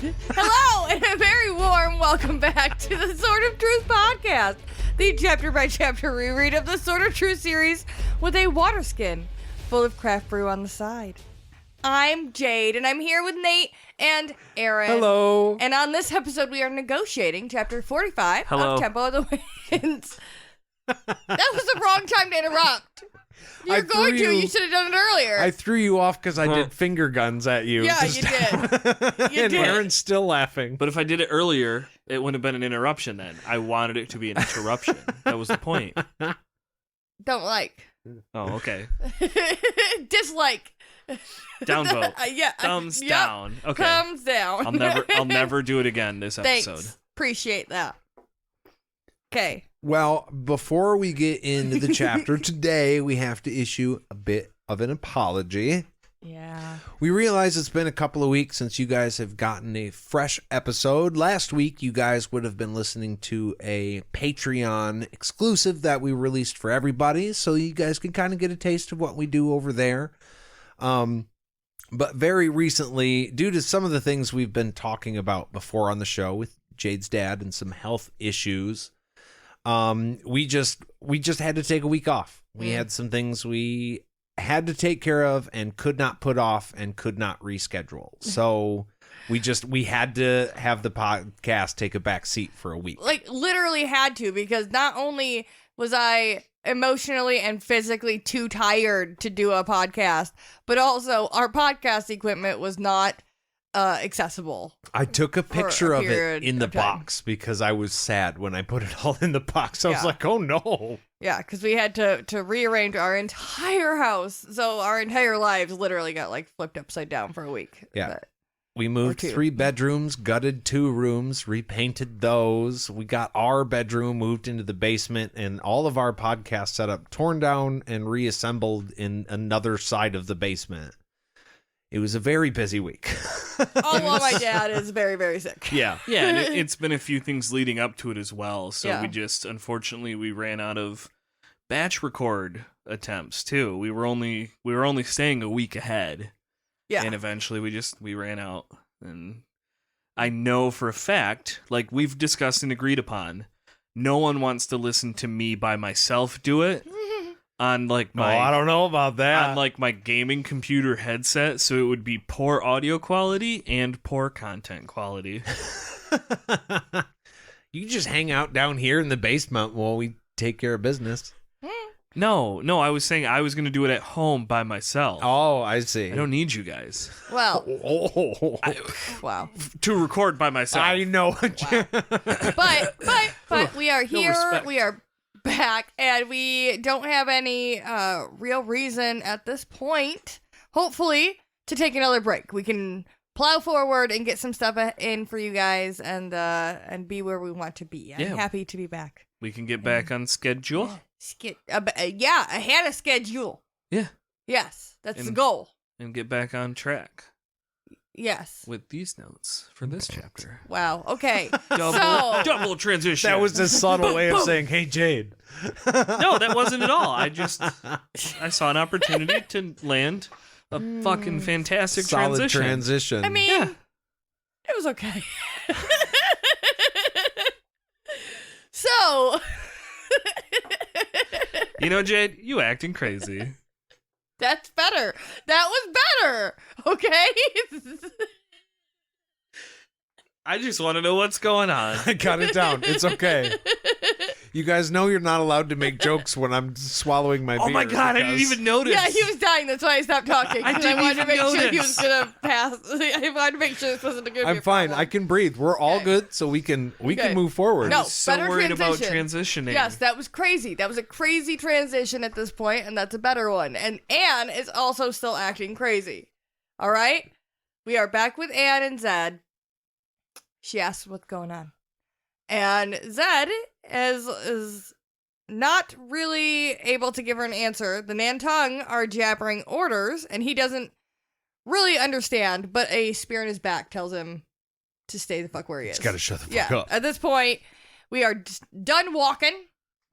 Hello, and a very warm welcome back to the Sword of Truth podcast, the chapter-by-chapter reread of the Sword of Truth series with a water skin full of craft brew on the side. I'm Jade, and I'm here with Nate and Aaron. Hello. And on this episode, we are negotiating chapter 45 Hello. of Tempo of the Winds. That was the wrong time to interrupt. You should have done it earlier. I threw you off because I did finger guns at you. Yeah, you did. You and did. Aaron's still laughing. But if I did it earlier, it wouldn't have been an interruption then. I wanted it to be an interruption. That was the point. Don't like. Oh, okay. Dislike. Downvote. Yeah. Thumbs Yep. down. Okay. Thumbs down. I'll never do it again this episode. Thanks. Appreciate that. Okay. Well, before we get into the chapter today, we have to issue a bit of an apology. Yeah. We realize it's been a couple of weeks since you guys have gotten a fresh episode. Last week, you guys would have been listening to a Patreon exclusive that we released for everybody, so you guys can kind of get a taste of what we do over there. But very recently, due to some of the things we've been talking about before on the show with Jade's dad and some health issues, we just had to take a week off. We had some things we had to take care of and could not put off and could not reschedule. So we had to have the podcast take a back seat for a week. Like, literally had to, because not only was I emotionally and physically too tired to do a podcast, but also our podcast equipment was not accessible. I took a picture of it period in the of time. box because I was sad when I put it all in the box. I was Yeah. like, oh no. Yeah, because we had to rearrange our entire house. So our entire lives literally got, like, flipped upside down for a week. Yeah. But We moved two. 3 bedrooms, gutted 2 rooms, repainted those. We got our bedroom moved into the basement, and all of our podcast setup torn down and reassembled in another side of the basement. It was a very busy week. all while my dad is very, very sick. Yeah. Yeah, and it's been a few things leading up to it as well. So Yeah. unfortunately, we ran out of batch record attempts too. We were only staying a week ahead. Yeah. And eventually we ran out. And I know for a fact, like we've discussed and agreed upon, no one wants to listen to me by myself do it on like I don't know about that. on like my gaming computer headset, so it would be poor audio quality and poor content quality. You just hang out down here in the basement while we take care of business. No, I was saying I was going to do it at home by myself. Oh, I see. I don't need you guys Well, Oh, wow. to record by myself. I know. But we are here. respect. We are back, and we don't have any real reason at this point, hopefully, to take another break. We can plow forward and get some stuff in for you guys, and be where we want to be. I'm Yeah. happy to be back. We can get back on schedule. Ahead of schedule. Yeah. Yes, that's the And- goal. And get back on track Yes. with these notes for this chapter. Wow. Okay. Double transition. That was a subtle way of saying, hey, Jade. No, that wasn't at all. I saw an opportunity to land a fucking fantastic Solid transition. transition. I mean, Yeah. it was okay. So, You know, Jade, you acting crazy. that's better. That was better. Okay? I just want to know what's going on. I got it down. It's okay. You guys know you're not allowed to make jokes when I'm swallowing my beer. Oh my god, I didn't because- even notice. Yeah, he was dying. That's why I stopped talking. I 'cause didn't wanted to even make sure he notice. was going to pass. I wanted to make sure this wasn't a good I'm fine. I can breathe. We're all good, so we can Okay. move forward. No. I'm so better worried about transition. transitioning. Yes, that was crazy. That was a crazy transition at this point, and that's a better one. And Anne is also still acting crazy. All right? We are back with Anne and Zedd. She asks what's going on. And Zedd is not really able to give her an answer. The Nantong are jabbering orders, and he doesn't really understand, but a spear in his back tells him to stay the fuck where he is. He's got to shut the fuck Yeah, up. at this point, we are done walking.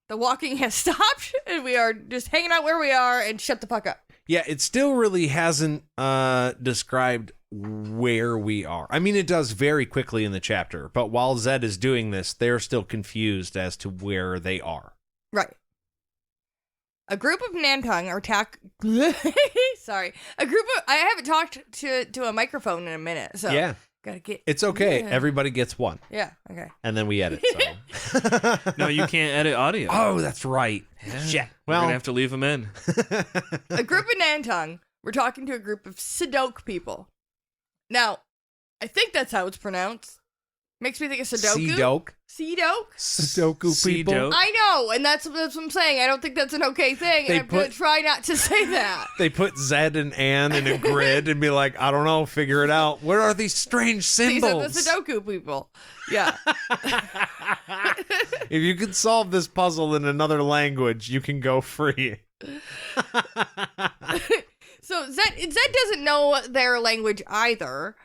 The walking has stopped, and we are just hanging out where we are and shut the fuck up. Yeah, it still really hasn't described where we are. I mean, it does very quickly in the chapter, but while Zedd is doing this, they're still confused as to where they are. Right. A group of Nantung are Sorry. I haven't talked to a microphone in a minute, so Yeah. gotta get. It's okay. Yeah. Everybody gets one. Yeah. Okay. And then we edit. So. No, you can't edit audio. Oh, that's right. Yeah. Shit. We're Well, gonna have to leave them in. A group of Nantung. We're talking to a group of Sidok people. Now, I think that's how it's pronounced. Makes me think of Sudoku. Sudoku people. Sea-doke. I know, and that's what I'm saying. I don't think that's an okay thing, and I'm going to try not to say that. They put Zedd and Ann in a grid and be like, I don't know, figure it out. What are these strange symbols? These are the Sudoku people. Yeah. If you can solve this puzzle in another language, you can go free. So Zedd doesn't know their language either,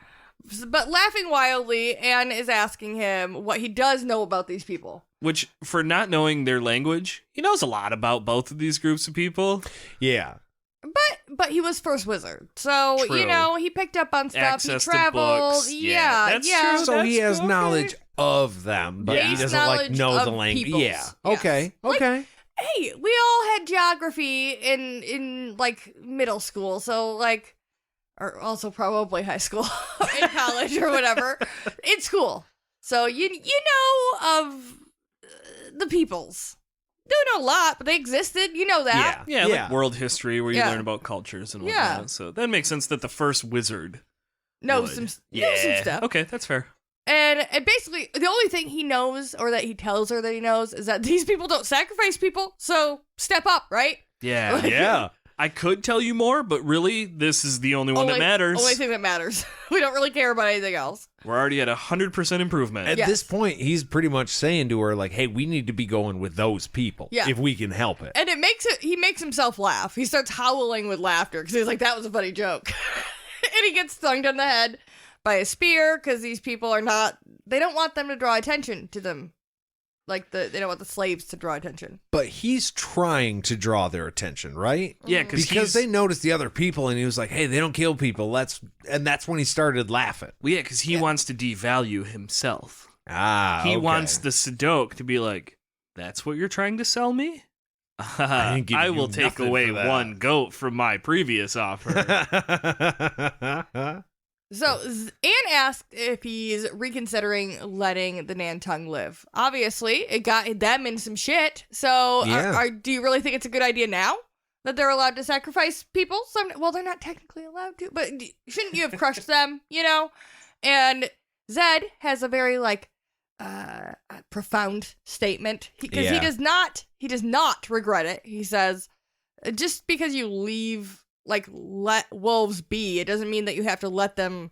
but laughing wildly, Anne is asking him what he does know about these people. Which, for not knowing their language, he knows a lot about both of these groups of people. Yeah. But he was first wizard, so True. you know he picked up on stuff. Access he to traveled. books. Yeah, That's yeah. true. So he has okay. knowledge of them, but he Base doesn't like knowledge know the of language. peoples. Yeah. Yes. Okay. Like, Okay. Hey, we all had geography in like middle school, so like, or also probably high school, in college or whatever, in school. So you know of the peoples. Don't know a lot, but they existed. You know that. Yeah, Yeah. like world history where you Yeah. learn about cultures and Yeah. whatnot. So that makes sense that the first wizard Knows would. some stuff. Okay, that's fair. And basically, the only thing he knows, or that he tells her that he knows, is that these people don't sacrifice people, so step up, right? Yeah. Yeah. I could tell you more, but really, this is the only one that matters. Only thing that matters. We don't really care about anything else. We're already at 100% improvement. At Yes. this point, he's pretty much saying to her, like, hey, we need to be going with those people Yeah. if we can help it. And he makes himself laugh. He starts howling with laughter because he's like, that was a funny joke. And he gets thunked on the head by a spear because these people they don't want them to draw attention to them. Like, they don't want the slaves to draw attention. But he's trying to draw their attention, right? Yeah, Because they noticed the other people, and he was like, hey, they don't kill people. And that's when he started laughing. because he wants to devalue himself. He He wants the Sadok to be like, that's what you're trying to sell me? ain't giving I you will take nothing away for that." one goat from my previous offer. So Anne asked if he's reconsidering letting the Nantung live. Obviously, it got them in some shit. So Yeah. do you really think it's a good idea now that they're allowed to sacrifice people? Well, they're not technically allowed to, but shouldn't you have crushed them, you know? And Zedd has a very, like, profound statement. Because Yeah. he does not regret it. He says, just because you leave... like, let wolves be, it doesn't mean that you have to let them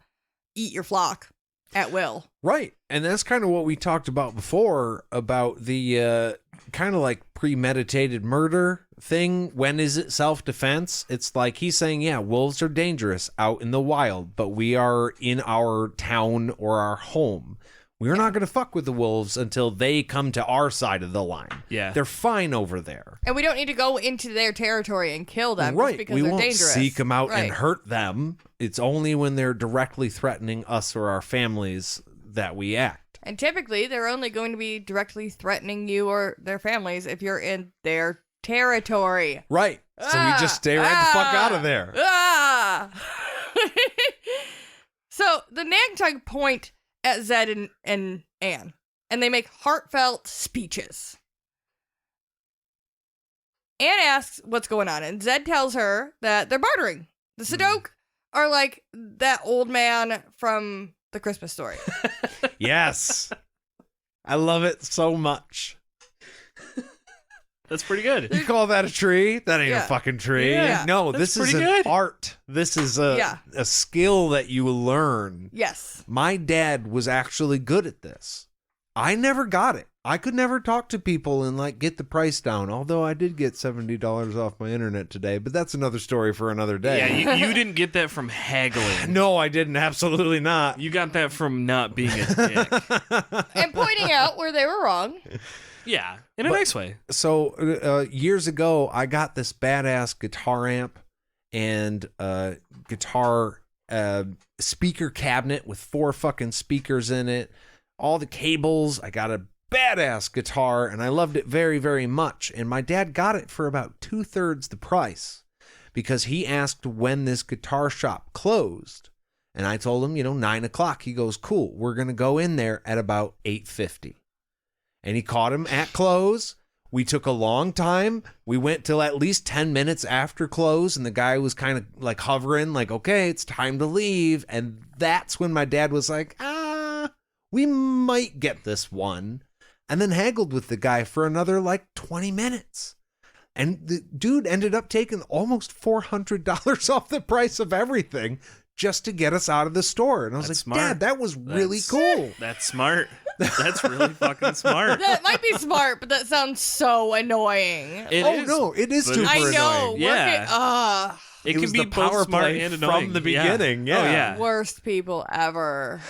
eat your flock at will. Right. And that's kind of what we talked about before about the kind of like premeditated murder thing. When is it self-defense? It's like he's saying, yeah, wolves are dangerous out in the wild, but we are in our town or our home. We're not going to fuck with the wolves until they come to our side of the line. Yeah. They're fine over there. And we don't need to go into their territory and kill them just Right. because We they're won't dangerous. seek them out Right. and hurt them. It's only when they're directly threatening us or our families that we act. And typically, they're only going to be directly threatening you or their families if you're in their territory. Right. So we just stay right the fuck out of there. Ah! So the Nagtug point at Zedd and Anne, and they make heartfelt speeches. Anne asks what's going on, and Zedd tells her that they're bartering. The Sadok are like that old man from the Christmas Story. Yes. I love it so much. That's pretty good. You call that a tree? That ain't Yeah. a fucking tree. Yeah. No, That's this is pretty an good. art. This is a skill that you learn. Yes. My dad was actually good at this. I never got it. I could never talk to people and like get the price down. Although I did get $70 off my internet today, but that's another story for another day. Yeah, you didn't get that from haggling. No, I didn't. Absolutely not. You got that from not being a dick. And pointing out where they were wrong. Yeah, in a nice way. So years ago, I got this badass guitar amp and guitar a speaker cabinet with 4 fucking speakers in it, all the cables. I got a badass guitar, and I loved it very, very much. And my dad got it for about 2/3 the price because he asked when this guitar shop closed. And I told him, 9 o'clock. He goes, cool, we're going to go in there at about 8:50. And he caught him at close. We took a long time. We went till at least 10 minutes after close, and the guy was kind of like hovering, like, okay, it's time to leave. And that's when my dad was like, we might get this one. And then haggled with the guy for another like 20 minutes. And the dude ended up taking almost $400 off the price of everything just to get us out of the store. And I was That's like, smart. Dad, that was really cool. That's smart. That's really fucking smart. That might be smart, but that sounds so annoying. It is but super I know. annoying. Yeah. It It can was be the both power smart play and annoying. from the beginning. Yeah. Oh, yeah. Worst people ever.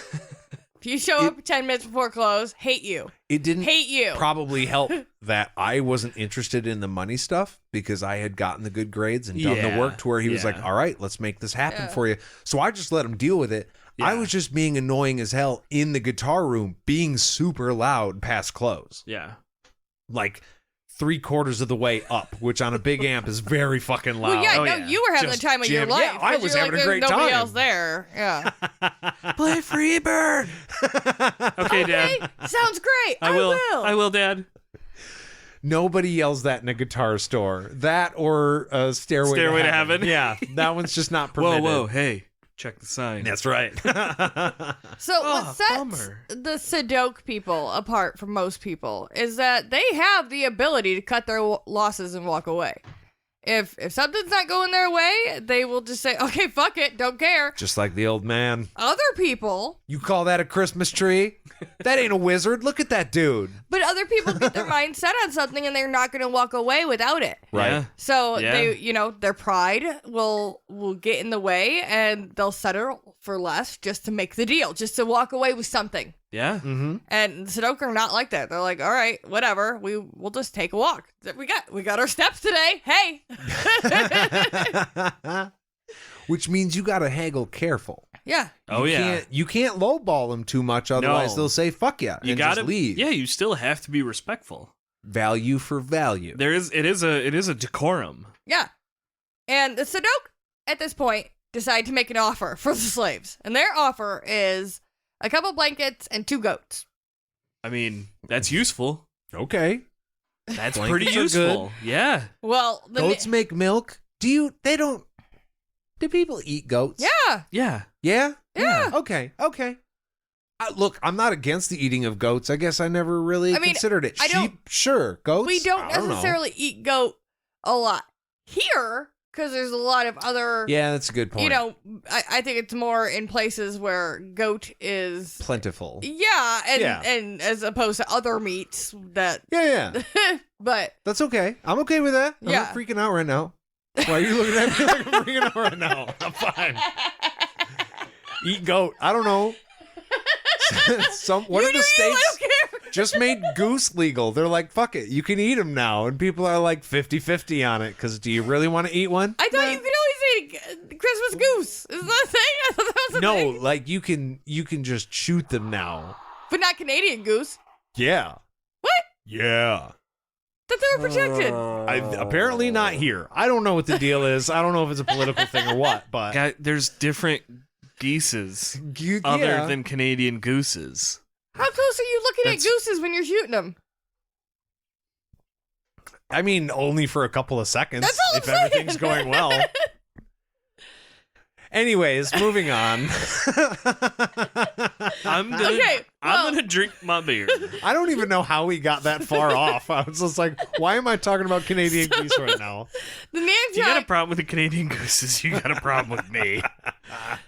If you show up 10 minutes before close, hate you. It didn't Hate you. probably help that I wasn't interested in the money stuff because I had gotten the good grades and done the Yeah. work to where he was like, Yeah. all right, let's make this happen Yeah. for you. So I just let him deal with it. I Yeah. was just being annoying as hell in the guitar room, being super loud past close. Yeah. Like 3/4 of the way up, which on a big amp is very fucking loud. Well, yeah, Oh, no, yeah. you were having Just the time of your jam- life. yeah, I 'cause was you're having a like, great there's nobody time. else there. Yeah. Play Freebird. Okay, Dad. Hey, sounds great. I will. I will, Dad. Nobody yells that in a guitar store. That or Stairway Stairway to Heaven. Yeah, that one's just not Whoa, permitted. whoa, hey, check the sign. That's right. So what Oh, sets bummer. the Sudoku people apart from most people is that they have the ability to cut their losses and walk away. If something's not going their way, they will just say, okay, fuck it, don't care. Just like the old man. Other people, You call that a Christmas tree? That ain't a wizard. Look at that dude. but other people get their mind set on something and they're not going to walk away without it. Right. Yeah. So Yeah. they, their pride will get in the way and they'll settle for less just to make the deal, just to walk away with something. Yeah. Mm-hmm. And Sudoku are not like that. They're like, all right, whatever. We'll just take a walk. We got our steps today. Hey. Which means you got to haggle careful. Yeah. Oh, yeah. You can't lowball them too much, otherwise No. they'll say fuck yeah You and gotta just leave. Yeah, you still have to be respectful. Value for value. It is a decorum. Yeah. And the Sudoku at this point decide to make an offer for the slaves. And their offer is a couple blankets and 2 goats. I mean, that's useful. Okay. That's Blankets pretty are useful. Yeah. Well, Goats make milk. Do people eat goats? Yeah. Yeah. Yeah? Yeah. Okay. Look, I'm not against the eating of goats. I guess I never really considered it. I don't- Sheep, sure. Goats? We don't I know. necessarily eat goat a lot here because there's a lot of other, Yeah, that's a good point. I think it's more in places where goat is, Plentiful. yeah, Yeah. and as opposed to other meats that, Yeah. but That's okay. I'm okay with that. I'm Yeah. not freaking out right now. Why are you looking at me like I'm freaking out right now? I'm fine. Eat goat. I don't know. One of the I states don't care. just made goose legal. They're like, fuck it, you can eat them now. And people are like 50-50 on it. Because do you really want to eat one? I thought you could always eat Christmas goose. Is that a thing? I thought that was a No, thing. like you can just shoot them now. But not Canadian goose. Yeah. What? Yeah. That they were protected. Apparently not here. I don't know what the deal is. I don't know if it's a political thing or what, but Guy, there's different geeses yeah. other than Canadian gooses. How close are you looking That's- at gooses when you're shooting them? I mean, only for a couple of seconds That's all if I'm saying. everything's going well. Anyways, moving on. I'm gonna Okay, well- I'm gonna drink my beer. I don't even know how we got that far off. I was just like, why am I talking about Canadian geese right now? The If you got a Nangchong, problem with the Canadian gooses, you got a problem with me.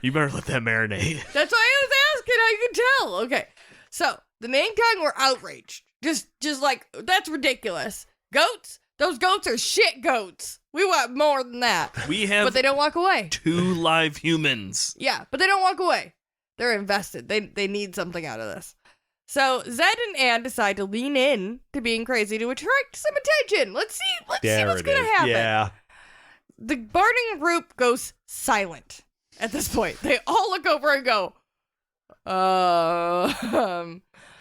You better let that marinate. that's why I was asking how you could tell. Okay, so the Nangchong were outraged. Just like, that's ridiculous. Goats? Those goats are shit goats. We want more than that. We have But they don't walk away. 2 live humans. Yeah, but they don't walk away. They're invested. They need something out of this. So Zedd and Ann decide to lean in to being crazy to attract some attention. Let's see what's gonna happen. Yeah. The bargaining group goes silent. at this point. They all look over and go,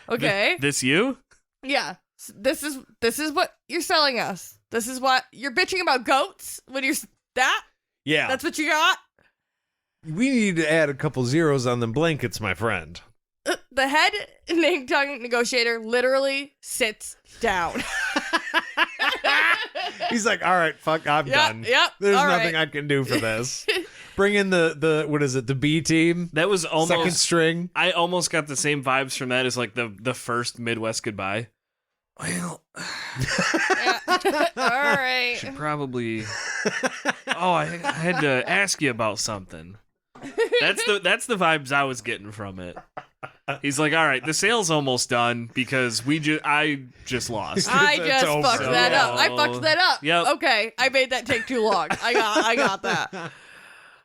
okay. This you? Yeah. This is what you're selling us. This is what you're bitching about goats when you're Yeah. that's what you got. We need to add a couple zeros on them blankets, my friend. The head Ningtung negotiator literally sits down. He's like, all right, fuck, I'm done. Yep. There's all nothing right. I can do for this. Bring in the what is it, the B team? That was almost Second string. I almost got the same vibes from that as like the first Midwest goodbye. Well, Yeah. All right. should probably. Oh, I had to ask you about something. That's the vibes I was getting from it. He's like, all right, the sale's almost done because I just lost. I It's just over. fucked that up. I fucked that up. Yep. Okay, I made that take too long. I got that.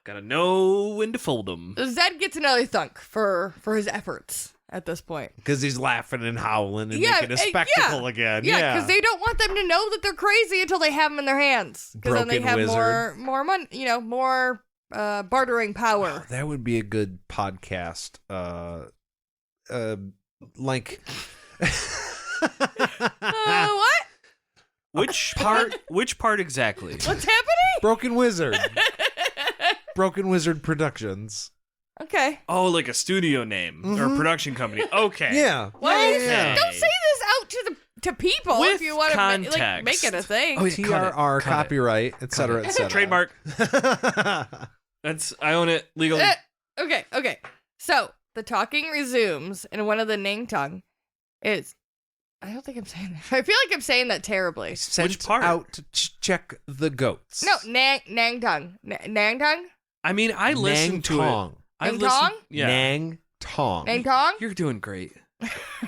Gotta know when to fold them. Zed gets another thunk for his efforts at this point. Because he's laughing and howling and Yeah, making a spectacle again. Yeah, because they don't want them to know that they're crazy until they have them in their hands. Because then they Broken have wizard. more money, more bartering power. That would be a good podcast. Like What? Which part exactly? What's happening? Broken Wizard. Broken Wizard Productions. Okay. Oh, like a studio name or a production company. Okay. Yeah. Well, yeah. don't say this out to people With if you want to context. make it a thing. Oh, yeah. TRR, cut it. copyright, etc., etc. Trademark. I own it legally. Okay. So the talking resumes, and one of the Ningtung is. I don't think I'm saying that. I feel like I'm saying that terribly. Sent Which part? out to check the goats. No, Nangtung. Nangtung? I mean, I listened to it. Nangtong. I Nangtong? listened. Yeah. Nangtong. Nangtong? You're doing great.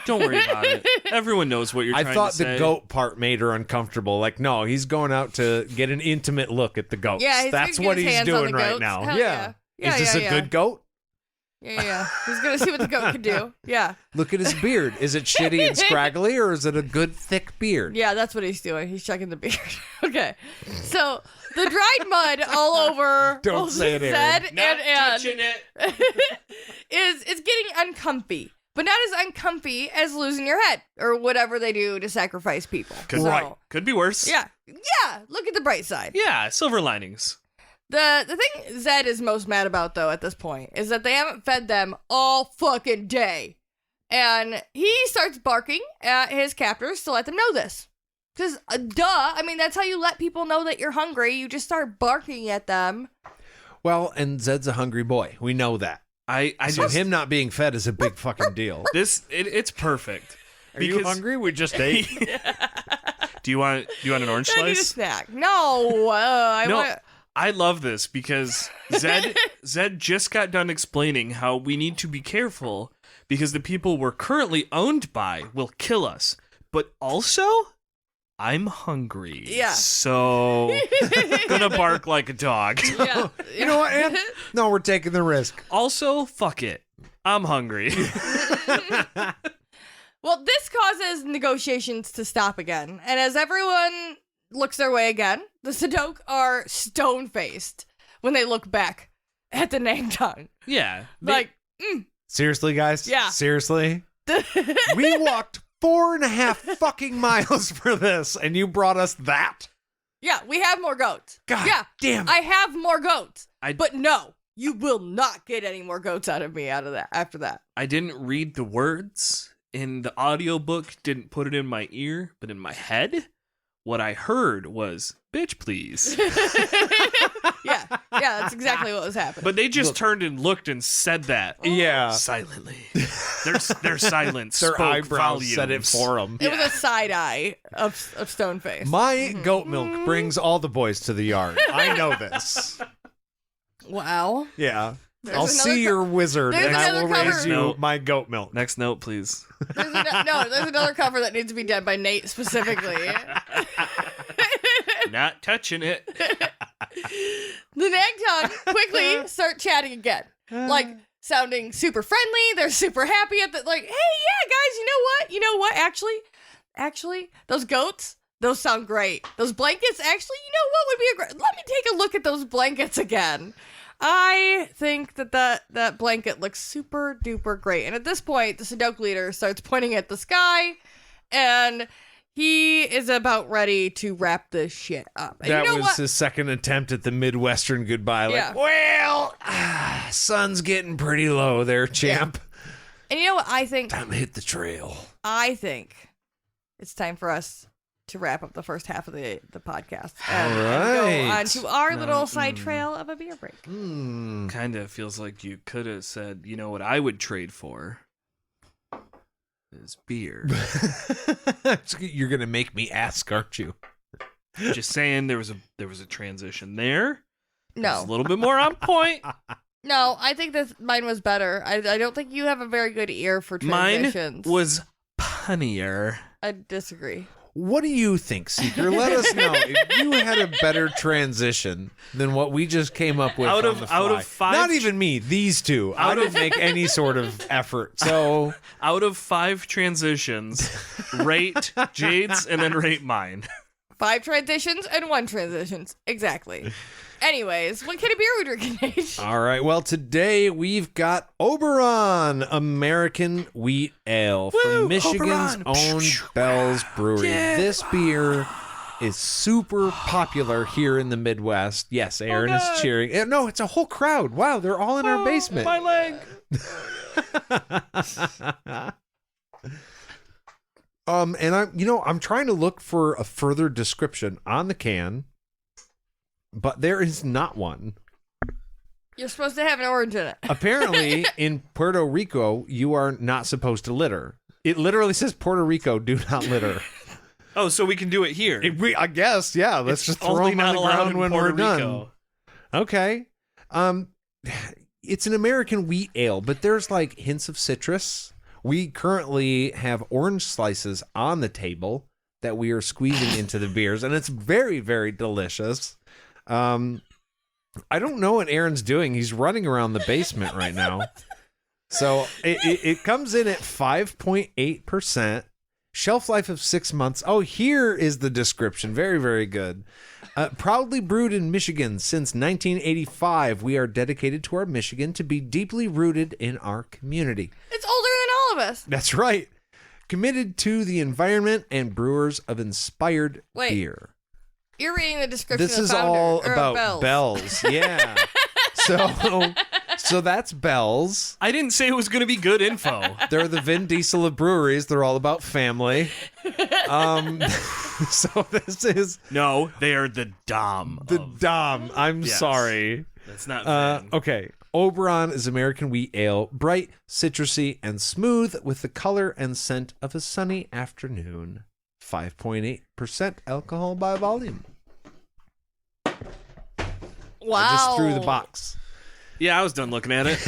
Don't worry about it. Everyone knows what you're I trying thought to the say. goat part made her uncomfortable. Like, no, he's going out to get an intimate look at the goats. Yeah, that's gonna what get his he's hands on doing the right goats. now. Hell Yeah. yeah. Is this a good goat? Yeah. He's gonna see what the goat can do. Yeah. Look at his beard. Is it shitty and scraggly, or is it a good thick beard? Yeah, that's what he's doing. He's checking the beard. Okay. So the dried mud all over Don't both say it, Aaron. Zed and Not Ann touching it. is getting uncomfy. But not as uncomfy as losing your head or whatever they do to sacrifice people. So, Right. Could be worse. Yeah. Look at the bright side. Yeah. Silver linings. The thing Zed is most mad about, though, at this point, is that they haven't fed them all fucking day. And he starts barking at his captors to let them know this. Because, I mean, that's how you let people know that you're hungry. You just start barking at them. Well, and Zed's a hungry boy. We know that. I So just him not being fed is a big fucking deal. it's perfect. Are you hungry? We just ate. Do you want an orange I need a slice? snack. No. I No. want... I love this because Zed just got done explaining how we need to be careful because the people we're currently owned by will kill us. But also, I'm hungry. Yeah. So, gonna bark like a dog. Yeah. You know what, Ann? No, we're taking the risk. Also, fuck it. I'm hungry. Well, this causes negotiations to stop again. And as everyone looks their way again, the Sadok are stone-faced when they look back at the Nangtong. Yeah. Like, Seriously, guys? Yeah. Seriously? We walked 4.5 fucking miles for this, and you brought us that? yeah, we have more goats. God yeah, damn it. I have more goats. I- But no, you will not get any more goats out of me after that. I didn't read the words in the audiobook, didn't put it in my ear, but in my head, what I heard was, bitch, please. Yeah, that's exactly what was happening. But they just turned and looked and said that. Yeah. Silently. Their silence Their spoke eyebrows volumes. said it for them. It was a side eye of Stoneface. My goat milk brings all the boys to the yard. I know this. Wow. Yeah. There's I'll another see your wizard, there's and I will another raise cover. you No. my goat milk. Next note, please. There's another cover that needs to be done by Nate specifically. Not touching it. The Nangtong quickly start chatting again. Like, sounding super friendly. They're super happy at the, like, hey, yeah, guys, you know what? Actually, those goats, those sound great. Those blankets, actually, you know what would be a great, let me take a look at those blankets again. I think that blanket looks super duper great. And at this point, the Sudoku leader starts pointing at the sky, and he is about ready to wrap this shit up. And That you know was what? his second attempt at the Midwestern goodbye. Like, Yeah. well, sun's getting pretty low there, champ. And you know what I think? Time to hit the trail. I think it's time for us to wrap up the first half of the podcast. All And right. go on to our little side trail of a beer break. Kind of feels like you could have said, you know what I would trade for is beer. You're gonna make me ask, aren't you? Just saying, there was a transition there. It was No. a little bit more on point. No, I think mine was better. I don't think you have a very good ear for transitions. Mine was punnier. I disagree. What do you think, Seeker? Let us know if you had a better transition than what we just came up with Out on of- the fly. out of five- Not even me. These two. I don't make any sort of effort. So Out of 5 transitions, rate Jade's and then rate mine. 5 transitions and 1 transitions. Exactly. Anyways, what kind of beer are we drinking, Nate? all right. Well, today we've got Oberon American Wheat Ale from Woo, Michigan's Oberon. own Bell's Brewery. Yeah. This beer is super popular here in the Midwest. Yes, Aaron is God. cheering. No, it's a whole crowd. Wow, they're all in our basement. My leg. And I'm trying to look for a further description on the can, but there is not one. You're supposed to have an orange in it. Apparently, in Puerto Rico, you are not supposed to litter. It literally says Puerto Rico, do not litter. Oh, so we can do it here. I guess, yeah. Let's just throw only them on not the allowed ground in when Puerto we're done. Rico. Okay. It's an American wheat ale, but there's like hints of citrus. We currently have orange slices on the table that we are squeezing into the beers, and it's very, very delicious. I don't know what Aaron's doing. He's running around the basement right now. So it comes in at 5.8%. Shelf life of 6 months. Oh, here is the description. Very, very good. Proudly brewed in Michigan since 1985, we are dedicated to our Michigan to be deeply rooted in our community. It's older than all of us. That's right. Committed to the environment and brewers of inspired Wait. beer. You're reading the description This of is founder, all or about Bell's. Yeah. So that's Bell's. I didn't say it was going to be good info. They're the Vin Diesel of breweries. They're all about family. So this is No, they are the Dom. the of- Dom. I'm Yes. sorry. That's not Vin. Okay. Oberon is American wheat ale, bright, citrusy, and smooth with the color and scent of a sunny afternoon. 5.8% alcohol by volume. Wow. I just threw the box. Yeah, I was done looking at it.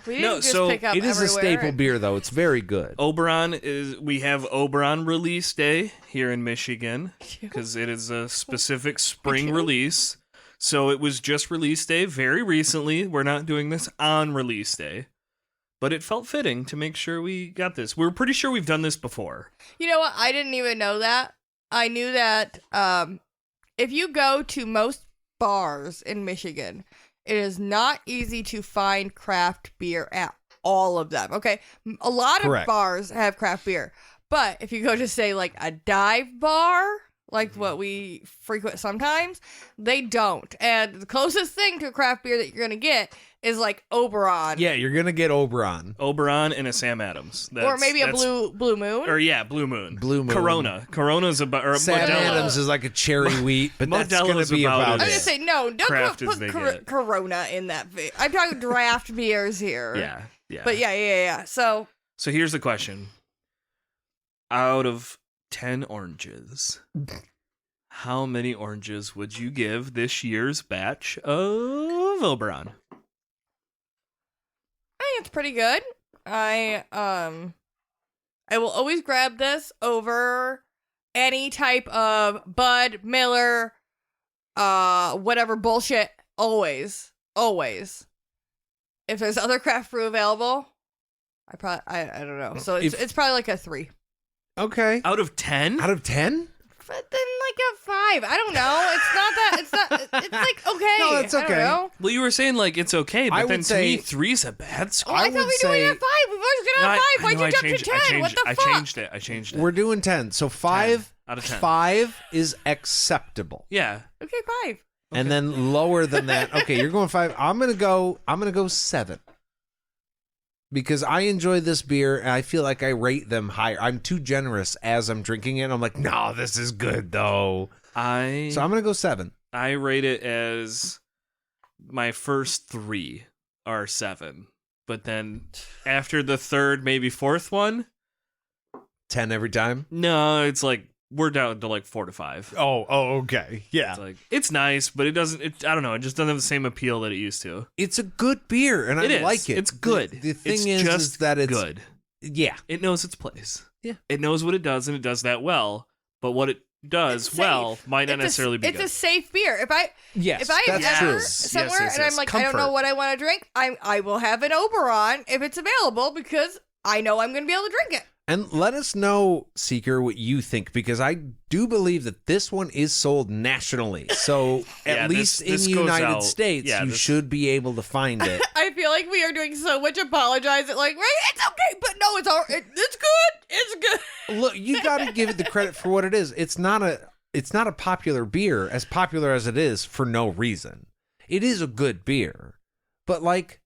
We didn't No, just so pick up It is a everywhere. staple beer, though. It's very good. We have Oberon release day here in Michigan because it is a specific spring release. So it was just release day very recently. We're not doing this on release day, but it felt fitting to make sure we got this. We're pretty sure we've done this before. You know what? I didn't even know that. I knew that if you go to most bars in Michigan, it is not easy to find craft beer at all of them. Okay, a lot Correct. of bars have craft beer, but if you go to say like a dive bar, like what we frequent sometimes, they don't. And the closest thing to a craft beer that you're gonna get is like Oberon, Yeah, you're going to get Oberon. Oberon and a Sam Adams. or maybe a that's- Blue Moon. Or yeah, Blue Moon. Blue Moon. Corona's about or Sam Modelo. Adams is like a cherry wheat, but that's going Modelo's to be about about I as- was gonna it. say no. Don't Craft put as they get. Corona in that. I'm talking draft beers here. Yeah. But yeah. So So here's the question. Out of 10 oranges, how many oranges would you give this year's batch of Oberon? I think it's pretty good. I will always grab this over any type of Bud, Miller, whatever bullshit. Always. If there's other craft brew available, I don't know. So it's probably like a 3. Okay. Out of 10? Out of 10? But then like a 5 5. I don't know. It's not that. It's not. It's like okay. No, it's I don't okay. know. Well, you were saying like it's okay, but I then would to me, say- 3's a bad Oh, score. I I thought would we were doing say- it at 5. We've always been No, at 5. I Why'd know, you jump to 10? What the I fuck? I changed it. We're doing 10. So 5 out of 10. 5 is acceptable. Yeah. Okay, 5. And then lower than that. Okay, you're going 5. I'm going to go 7. Because I enjoy this beer and I feel like I rate them higher. I'm too generous as I'm drinking it. I'm like, "No, this is good though." So I'm going to go 7. I rate it as my first 3 are 7. But then after the third, maybe fourth one, 10 every time. no, it's like we're down to like 4 to 5. Oh, okay. Yeah. It's like it's nice, but it doesn't. I don't know. It just doesn't have the same appeal that it used to. It's a good beer and It I is. like it. It's good. The thing It's is just that it's good. Yeah. It knows its place. Yeah. It knows what it does, and it does that well. But what it does It's well safe. might not necessarily be It's good. a safe beer. If I Yes, am that's true. ever somewhere Yes, and I'm yes. like, I don't know Comfort. what I want to drink, I will have an Oberon if it's available because I know I'm going to be able to drink it. And let us know, Seeker, what you think, because I do believe that this one is sold nationally. So Yeah, at least this in the goes United out. States, Yeah, you this- should be able to find it. I feel like we are doing so much apologizing, like, right, it's okay, but no, it's all, it's good, it's good. Look, you got to give it the credit for what it is. It's not a popular beer, as popular as it is for no reason. It is a good beer, but like,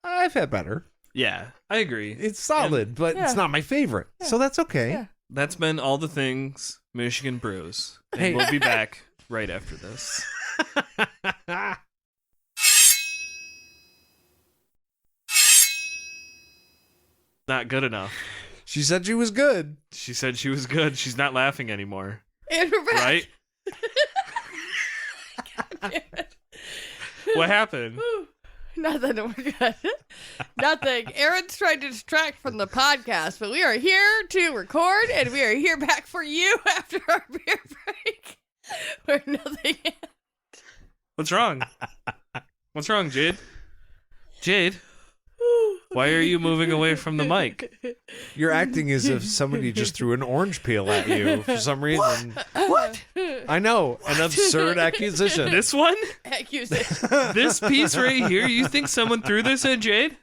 I've had better. Yeah, I agree. It's solid, but Yeah. it's not my favorite, so that's okay. Yeah. That's been all the things Michigan brews. And Hey. we'll be back right after this. Not good enough. She said she was good. She said she was good. She's not laughing anymore. And we're back. Right? Damn it. What happened? Nothing, we're good. Nothing. Aaron's trying to distract from the podcast, but we are here to record, and we are here back for you after our beer break. Where nothing. What's wrong? What's wrong, Jade? Jade? Why are you moving away from the mic? You're acting as if somebody just threw an orange peel at you for some reason. What? I know, an absurd accusation. This one? Accusation. This piece right here? You think someone threw this at Jade?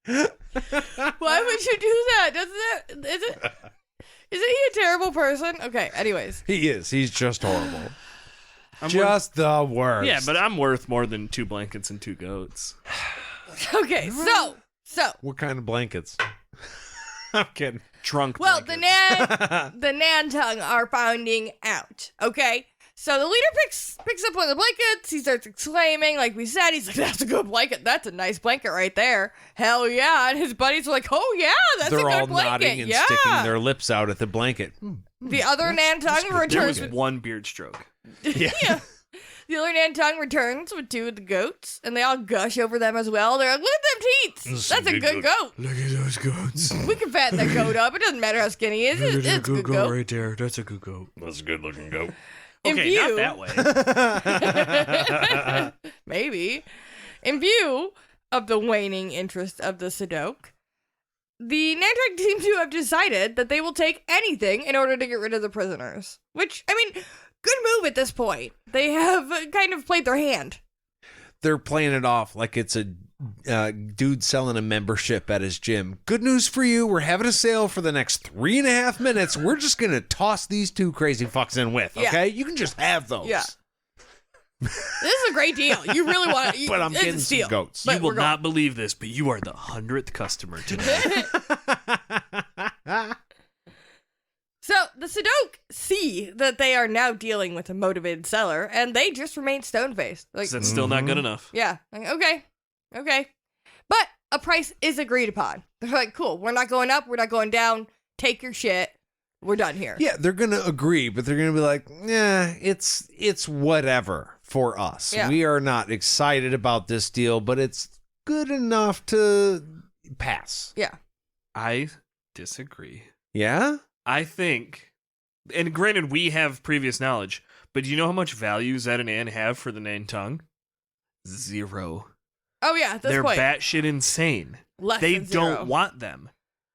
Why would you do that? Isn't he a terrible person? Okay, anyways. He is. He's just horrible. I'm Just the worst. Yeah, but I'm worth more than 2 blankets and 2 goats. Okay, so. What kind of blankets? I'm kidding. Trunk Well, blankets. the Nan tongue are finding out. Okay, so the leader picks up one of the blankets. He starts exclaiming, like we said. He's like, "That's a good blanket. That's a nice blanket right there. Hell yeah!" And his buddies are like, "Oh yeah, that's They're a good all blanket. nodding and yeah." sticking their lips out at the blanket. The other Nan tongue There returns. was one beard stroke. Yeah. The other Nan tongue returns with 2 of the goats, and they all gush over them as well. They're like, "Look at them teats. That's a good goat. Look at those goats. We can fatten that goat up. It doesn't matter how skinny he is. It's a good goat." right there. That's a good goat. That's a good looking goat. In Okay, view- not that way. Maybe. In view of the waning interest of the Sadok, the Nantucket seem to have decided that they will take anything in order to get rid of the prisoners. Which, I mean, good move at this point. They have kind of played their hand. They're playing it off like it's a dude selling a membership at his gym. Good news for you. We're having a sale for the next 3.5 minutes. We're just going to toss these 2 crazy fucks in with, okay? Yeah. You can just have those. Yeah. This is a great deal. You really want it. But I'm it's a getting some steal. goats. But You will we're going- not believe this, but you are the 100th customer today. So the Sadok see that they are now dealing with a motivated seller, and they just remain stone-faced. Like, That's still not good enough. yeah, like, okay. But a price is agreed upon. They're like, cool, we're not going up, we're not going down, take your shit, we're done here. Yeah, they're going to agree, but they're going to be like, yeah, it's whatever for us. Yeah. We are not excited about this deal, but it's good enough to pass. Yeah. I disagree. Yeah? I think, and granted, we have previous knowledge, but do you know how much value Zedd and Ann have for the Nan tongue? 0. Oh yeah, at this They're point. batshit insane. Less They than 0. don't want them.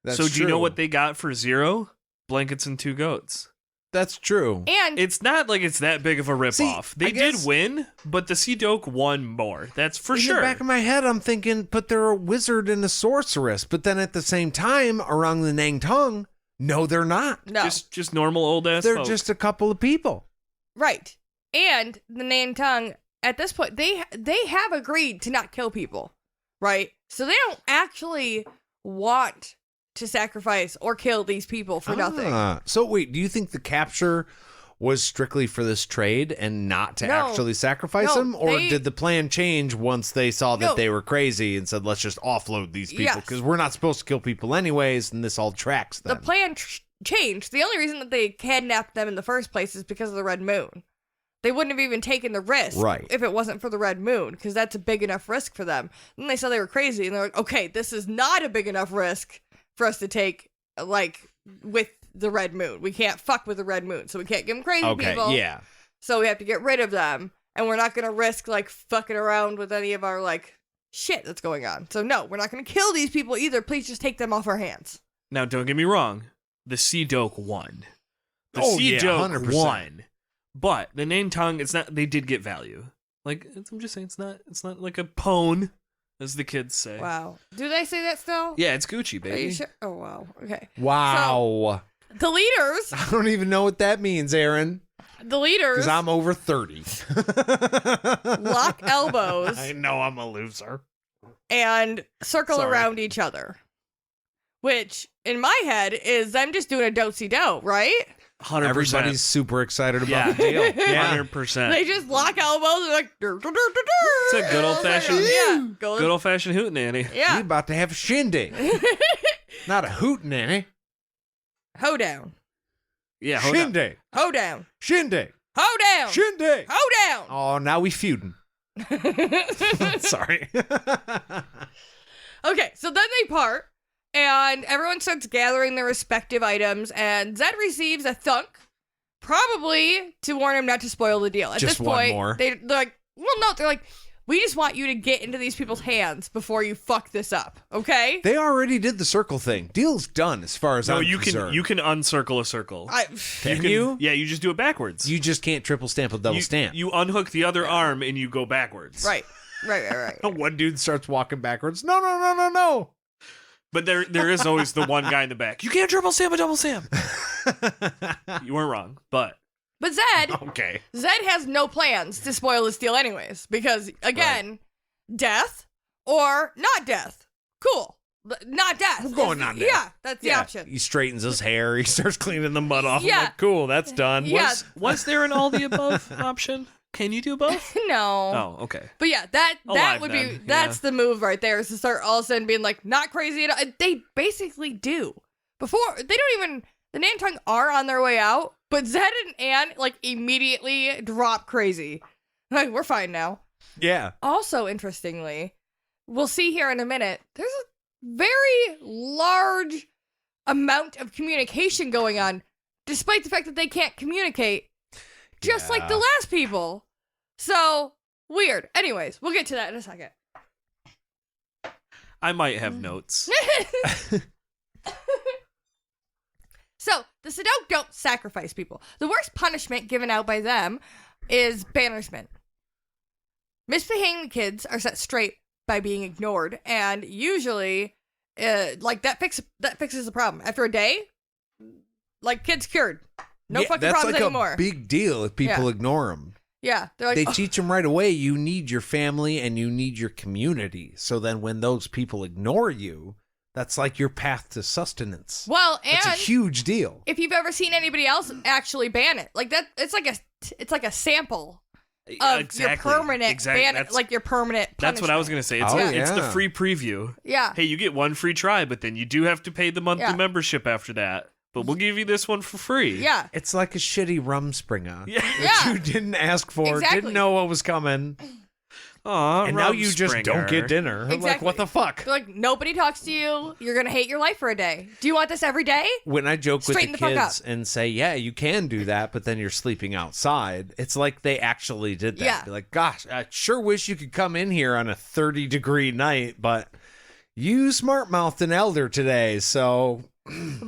That's So do you know true. what they got for 0? Blankets and 2 goats. That's true. And It's not like it's that big of a ripoff. They I did guess- win, but the Sea Doke won more. That's for in sure. the back of my head, I'm thinking, but they're a wizard and a sorceress. But then at the same time, around the Nang Tongue, no, they're not. no, Just normal old ass. They're folk. just a couple of people. right. And the Name Tongue, at this point, they have agreed to not kill people, right? So they don't actually want to sacrifice or kill these people for nothing. So wait, do you think the capture was strictly for this trade and not to No. actually sacrifice No, them? Or they- did the plan change once they saw that No. they were crazy and said, let's just offload these people? Yes. Because we're not supposed to kill people anyways, and this all tracks The them. plan changed. The only reason that they kidnapped them in the first place is because of the Red Moon. They wouldn't have even taken the risk Right. if it wasn't for the Red Moon, because that's a big enough risk for them. Then they saw they were crazy, and they're like, okay, this is not a big enough risk for us to take, like, with the Red Moon. We can't fuck with the Red Moon, so we can't give them crazy Okay, people. yeah. So we have to get rid of them, and we're not going to risk, like, fucking around with any of our, like, shit that's going on. So no, we're not going to kill these people either. Please just take them off our hands. Now, don't get me wrong. The Sea Doke won. The Oh, Sea yeah, Doke 100%. won. But the Name Tongue, it's not. They did get value. Like I'm just saying, it's not like a pwn, as the kids say. Wow. Do they say that still? Yeah, it's Gucci, Are you baby. sure? Oh, wow. Okay. Wow. The leaders, I don't even know what that means, Aaron. Because I'm over 30. lock elbows I know I'm a loser. and circle Sorry. around each other. Which, in my head, is I'm just doing a do-si-do, right? 100%. Everybody's super excited about Yeah. the deal. Yeah. 100%. They just lock elbows and like, It's a good old-fashioned- yeah, go Good old-fashioned hootenanny. We yeah, about to have a shindig. Not a hootenanny. hoedown, Yeah, hold on. Shindig. hoedown, Shindig. hoedown, Shindig. hoedown. Oh, now we feuding. Sorry. Okay, so then they part, and everyone starts gathering their respective items, and Zedd receives a thunk, probably to warn him not to spoil the deal. At Just this one point, more. they're like, well, no, they're like, we just want you to get into these people's hands before you fuck this up, okay? They already did the circle thing. Deal's done as far as No, I'm you concerned. can uncircle a circle. Can you? Yeah, you just do it backwards. You just can't triple stamp a double you, stamp. You unhook the other arm and you go backwards. Right. One dude starts walking backwards. No. But there is always the one guy in the back. You can't triple stamp a double stamp. You weren't wrong, but But Zedd Okay. has no plans to spoil this deal anyways, because, again, death or not death. Cool. Not death. We're going not death. Yeah, that's the option. He straightens his hair. He starts cleaning the mud off. Yeah. I'm like, cool, that's done. Yeah. was there an all the above option? Can you do both? No. Oh, okay. But yeah, that Alive would then, be that's the move right there, is to start all of a sudden being like not crazy at all. They basically do. Before they don't even the Nantung are on their way out, but Zedd and Ann like immediately drop crazy. Like, we're fine now. Yeah. Also, interestingly, we'll see here in a minute, there's a very large amount of communication going on, despite the fact that they can't communicate, just like the Yeah. last people. So, weird. Anyways, we'll get to that in a second. I might have notes. So, the Sadok don't sacrifice people. The worst punishment given out by them is banishment. Misbehaving kids are set straight by being ignored, and usually, like that fixes the problem. After a day, like, kids cured. No Yeah, fucking that's problems like anymore. a big deal if people Yeah. ignore them. Yeah, they're like, They "Oh." teach them right away, you need your family and you need your community. So then when those people ignore you, that's like your path to sustenance. Well, It's a and huge deal. if you've ever seen anybody else actually ban it, like that, it's like a sample of your permanent ban, That's, like your permanent. that's what I was punishment. gonna say. It's, Oh, it's the yeah. free preview. Yeah. Hey, you get one free try, but then you do have to pay the monthly Yeah. membership after that. But we'll give you this one for free. Yeah. It's like a shitty Rumspringa Yeah. that Yeah. you didn't ask for, Exactly. didn't know what was coming, Aw, and now you just don't Rumspringer. get dinner. I'm like, Exactly. what the fuck? They're like, nobody talks to you. You're gonna hate your life for a day. Do you want this every day? When I joke with Straighten the the fuck kids and say, yeah, you can do that, but then you're sleeping outside, it's like they actually did that. Yeah. Be like, gosh, I sure wish you could come in here on a 30-degree night, but You smart-mouthed an elder today, so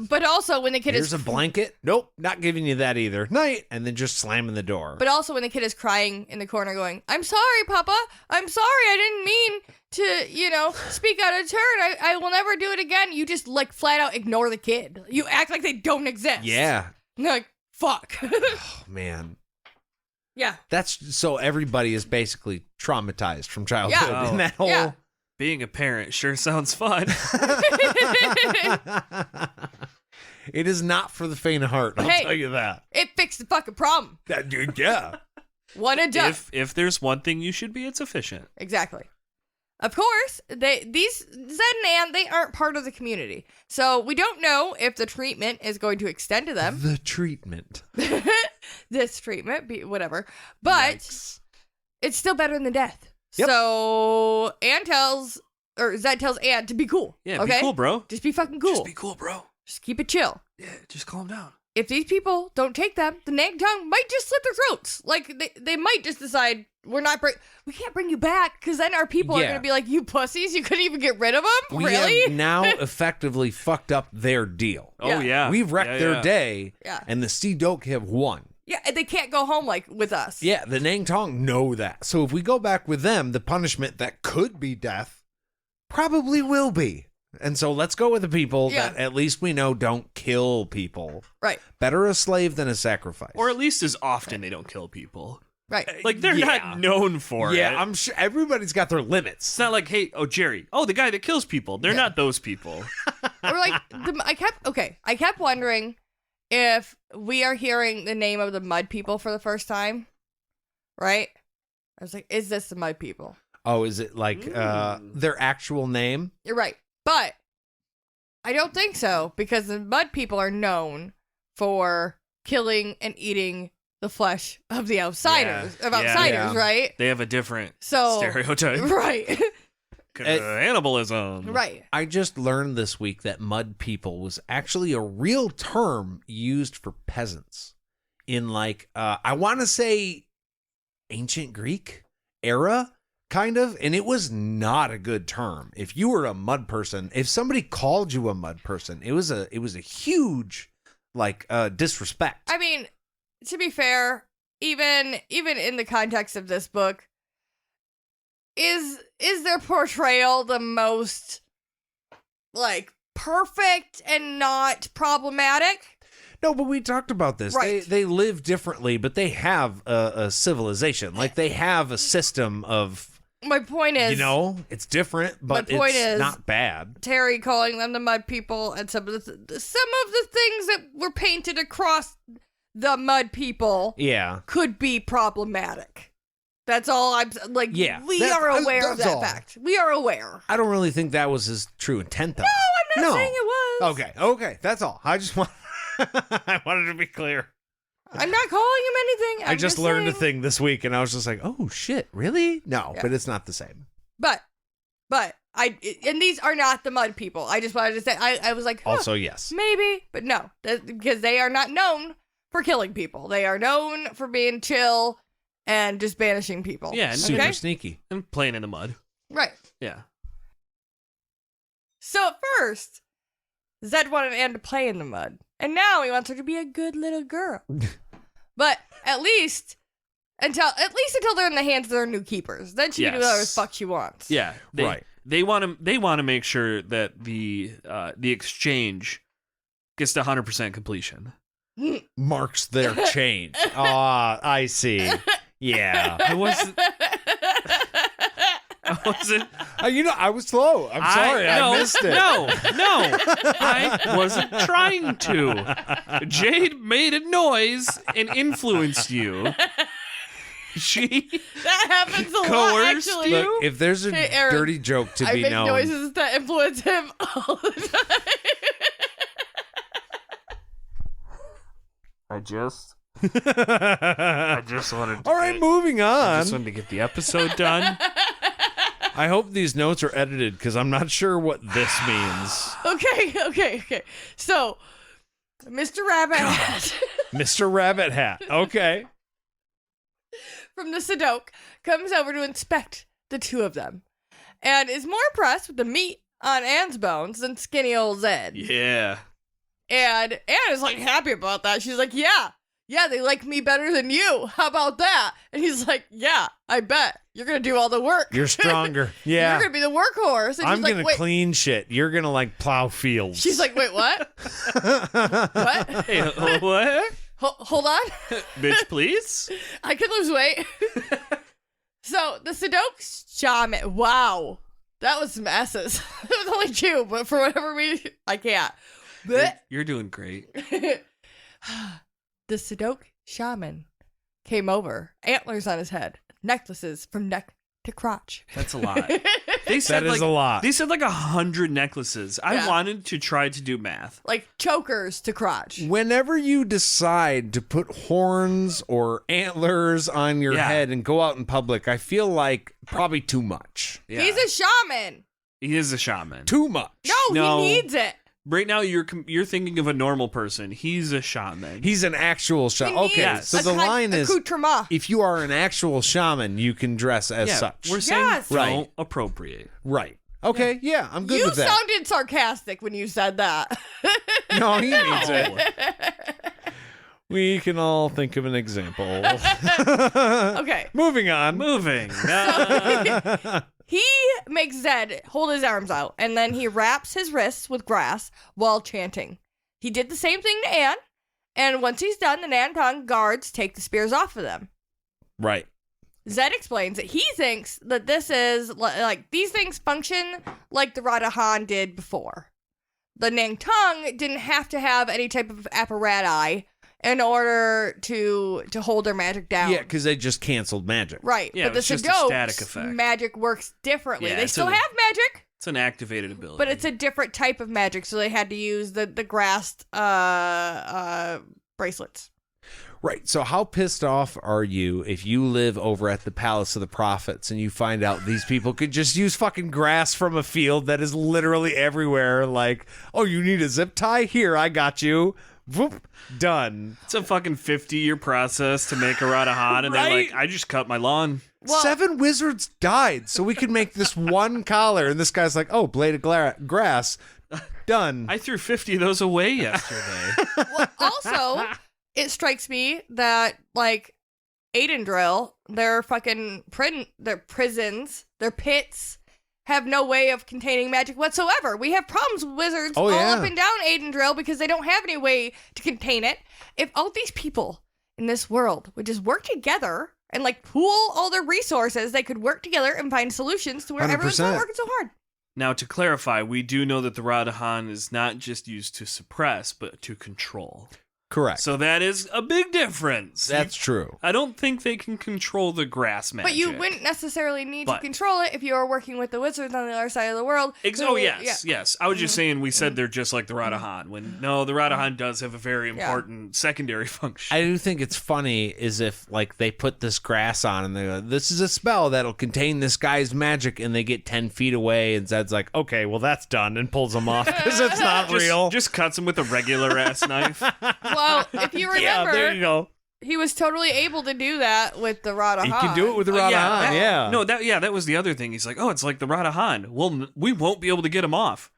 But also when the kid here's is a blanket. Nope, not giving you that either. Night, and then just slamming the door. But also when the kid is crying in the corner going, I'm sorry, Papa. I'm sorry. I didn't mean to, speak out of turn. I will never do it again. You just, flat out ignore the kid. You act like they don't exist. Yeah. And you're like, fuck. Oh, man. Yeah. That's so everybody is basically traumatized from childhood. Yeah. And that whole... Yeah. Being a parent sure sounds fun. It is not for the faint of heart, I'll tell you that. It fixed the fucking problem. That dude, yeah. One and done. If there's one thing you should be, it's efficient. Exactly. Of course, these Zedd and Ann, they aren't part of the community. So we don't know if the treatment is going to extend to them. The treatment. This treatment, whatever. But Yikes. it's still better than death. Yep. So Zedd tells Ann to be cool. Yeah, okay? be cool, bro. Just be fucking cool. Just be cool, bro. Just keep it chill. Yeah, just calm down. If these people don't take them, the Nang Tongue might just slit their throats. They might just decide we can't bring you back because then our people are Yeah. going to be like, you pussies, you couldn't even get rid of them? We Really? have now effectively fucked up their deal. Oh, yeah. We've wrecked their day, Yeah. and the Sea Doke have won. Yeah, and they can't go home with us. Yeah, the Nang Tong know that. So if we go back with them, the punishment that could be death probably will be. And so let's go with the people that at least we know don't kill people. Right. Better a slave than a sacrifice. Or at least as often they don't kill people. Right. Like, they're not known for it. Yeah, I'm sure everybody's got their limits. It's not like, hey, Jerry. Oh, the guy that kills people. They're not those people. Or I kept wondering if we are hearing the name of the Mud People for the first time. Right? I was like, is this the Mud People? Oh, is it like their actual name? You're right. But I don't think so, because the Mud People are known for killing and eating the flesh of the outsiders, Yeah. right? They have a different So stereotype. right. Cannibalism. Right. I just learned this week that mud people was actually a real term used for peasants in I want to say ancient Greek era, kind of, and it was not a good term. If you were a mud person, if somebody called you a mud person, it was a huge disrespect. I mean, to be fair, even in the context of this book, is their portrayal the most perfect and not problematic? No, but we talked about this. Right. They live differently, but they have a civilization. They have a system of, My point is, it's different, but my point it's is- not bad. Terry calling them the Mud People and some of the things that were painted across the Mud People Yeah. could be problematic. That's all I'm Yeah, we are aware of that's that all. fact. We are aware. I don't really think that was his true intent, though. I'm not saying it was. Okay, that's all. I just want I wanted to be clear. I'm not calling him anything. I just learned a saying. thing this week, and I was just like, oh, shit, really? No, Yeah. but it's not the same. But and these are not the Mud People. I just wanted to say, I was like, huh, Also, yes. maybe, but no, because they are not known for killing people. They are known for being chill and just banishing people. Yeah, and Super okay? sneaky. And playing in the mud. Right. Yeah. So at first, Zedd wanted Ann to play in the mud, and now he wants her to be a good little girl. But at least until they're in the hands of their new keepers, then she can do whatever the fuck she wants. Yeah. Right. They want to make sure that the exchange gets to 100% completion. Marks their change. I see. Yeah. I wasn't. I was slow. I'm sorry. I missed it. No, I wasn't trying to. Jade made a noise and influenced you. That happens a lot, coerced actually. you? Look, if there's a Hey, Aaron, dirty joke to I be make known, noises that influence him all the time. I just wanted to all right, moving I on. just wanted to get the episode done. I hope these notes are edited because I'm not sure what this means. Okay. So, Mr. Rabbit Hat Mr. Rabbit Hat. Okay. from the Sadok comes over to inspect the two of them and is more impressed with the meat on Ann's bones than skinny old Zedd. Yeah. And Ann is like happy about that. She's like, yeah, they like me better than you. How about that? And he's like, yeah, I bet. You're going to do all the work. You're stronger. Yeah. You're going to be the workhorse. And I'm she's like, going to wait. clean shit. You're going to like plow fields. She's like, wait, what? What? Hey, what? Hold on. Bitch, please? I can lose weight. So the Sadok shaman, wow. That was some S's. It was only 2, but for whatever reason, I can't. You're doing great. The Sadok shaman came over, antlers on his head, necklaces from neck to crotch. That's a lot. They said that is a lot. They said like 100 necklaces. I Yeah. wanted to try to do math. Like chokers to crotch. Whenever you decide to put horns or antlers on your Yeah. head and go out in public, I feel like probably too much. Yeah. He's a shaman. He is a shaman. Too much. No. He needs it. Right now, you're thinking of a normal person. He's a shaman. He's an actual He shaman. needs Okay, Yes. so a the line is, accoutrement. if you are an actual shaman, you can dress as yeah, such. We're saying Yes. don't Right. appropriate. Right. Okay, yeah, I'm good You with that. sounded sarcastic when you said that. No, he means No. it. We can all think of an example. Okay. Moving on. Moving. No. He makes Zedd hold his arms out, and then he wraps his wrists with grass while chanting. He did the same thing to Ann, and once he's done, the Nankang guards take the spears off of them. Right. Zedd explains that he thinks that this is, like, these things function like the Radahan did before. The Nangtung didn't have to have any type of apparatus in order to hold their magic down. Yeah, because they just canceled magic. Right, Yeah, but the it's just a static Sadok's effect. magic works differently. Yeah, they it's still a- have magic, It's an activated ability. but it's a different type of magic, so they had to use the grassed bracelets. Right. So how pissed off are you if you live over at the Palace of the Prophets and you find out these people could just use fucking grass from a field that is literally everywhere? Like, oh, you need a zip tie? Here, I got you. Whoop, done. It's a fucking 50-year process to make a Radahan, and they're Right? like, I just cut my lawn. Well- 7 wizards died so we could make this one collar. And this guy's like, oh, blade of grass. Done. I threw 50 of those away yesterday. Well, also, it strikes me that, like, Aidendrill, their fucking their prisons, their pits, have no way of containing magic whatsoever. We have problems with wizards Oh, all yeah. up and down Aidendrill because they don't have any way to contain it. If all these people in this world would just work together and, like, pool all their resources, they could work together and find solutions to where everyone's not 100%. working so hard. Now, to clarify, we do know that the Radahan is not just used to suppress, but to control. Correct. So that is a big difference. That's true. I don't think they can control the grass magic. But you wouldn't necessarily need to But- control it if you were working with the wizards on the other side of the world. Oh, who- yes, yes. I was just saying we said they're just like the Radahan. When no, the Radahan does have a very Yeah. important secondary function. I do think it's funny is if like they put this grass on and they go, this is a spell that'll contain this guy's magic, and they get 10 feet away and Zed's like, okay, well that's done, and pulls them off because it's not real. Just cuts him with a regular ass knife. Well, if you yeah, remember, there you go. he was totally able to do that with the Radahan. He can do it with the Radahan, yeah. No, that was the other thing. He's like, oh, it's like the Radahan. Well, we won't be able to get him off.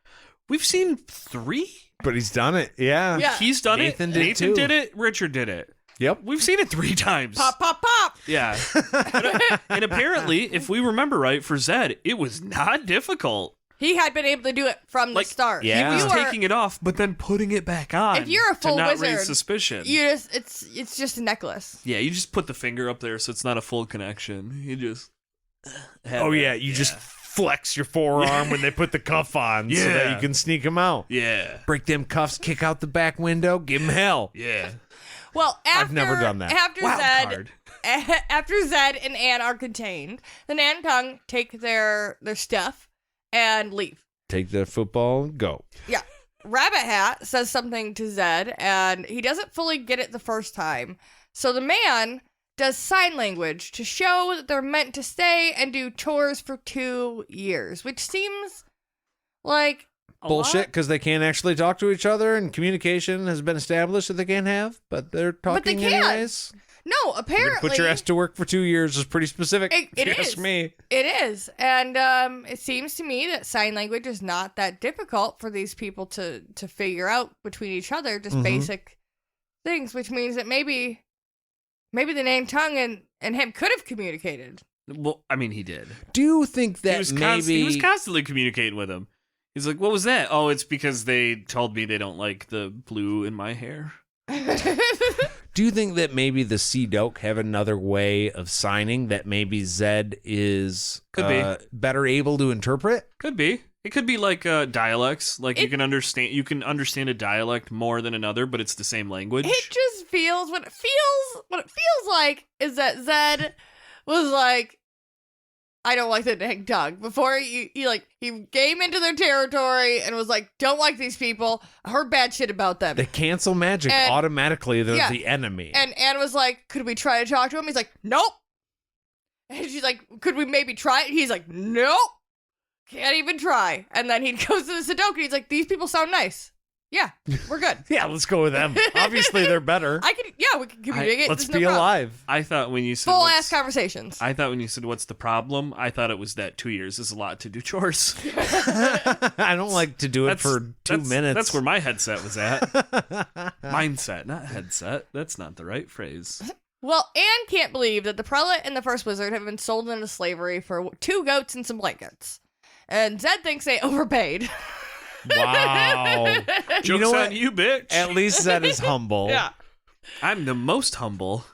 We've seen 3. But he's done it, yeah. Yeah. He's done Nathan it. did Nathan too. did it. Richard did it. Yep. We've seen it 3 times. Pop, pop, pop. Yeah. And apparently, if we remember right, for Zedd, it was not difficult. He had been able to do it from the Like, start. yeah. He was If you were- taking it off, but then putting it back on. If you're a full to not wizard, raise suspicion. You just it's just a necklace. Yeah, you just put the finger up there so it's not a full connection. You just. have Oh it. yeah, you just flex your forearm when they put the cuff on so that Yeah. you can sneak them out. Yeah. Break them cuffs, kick out the back window, give them hell. Yeah. Well, after, I've never done that. After Wild Zedd, card. after Zedd and Ann are contained, the Nankang take their stuff and leave. Take the football and go. Yeah. Rabbit Hat says something to Zedd, and he doesn't fully get it the first time. So the man does sign language to show that they're meant to stay and do chores for 2 years, which seems like a Bullshit, lot. because they can't actually talk to each other and communication has been established that they can't have, but they're talking they can. anyways. No, apparently Put your ass to work for 2 years is pretty specific. It if you is. ask me. It is. And it seems to me that sign language is not that difficult for these people to figure out between each other, just basic things, which means that maybe the Nang Tong and him could have communicated. Well, I mean, he did. Do you think that He was constantly communicating with him. He's like, what was that? Oh, it's because they told me they don't like the blue in my hair. Do you think that maybe the Sea Doke have another way of signing that maybe Zedd is Could be. better able to interpret? Could be. It could be like dialects. Like you can understand a dialect more than another, but it's the same language. It just feels what it feels like is that Zedd was like, I don't like the Nang Tong. Before he came into their territory and was like, don't like these people. I heard bad shit about them. They cancel magic And- automatically. They're yeah. the enemy. And Anne was like, could we try to talk to him? He's like, nope. And she's like, could we maybe try it? He's like, nope. Can't even try. And then he goes to the Sudoku. He's like, these people sound nice. Yeah, we're good. Yeah, let's go with them. Obviously, they're better. We can communicate. Let's There's no be problem. alive. I thought when you said Full ass conversations. I thought when you said what's the problem, I thought it was that 2 years is a lot to do chores. I don't like to do it for 2 minutes. That's where my headset was at. Mindset, not headset. That's not the right phrase. Well, Anne can't believe that the prelate and the first wizard have been sold into slavery for 2 goats and some blankets. And Zedd thinks they overpaid. Wow. Joke's know on what? you, bitch. At least Zedd is humble. Yeah. I'm the most humble.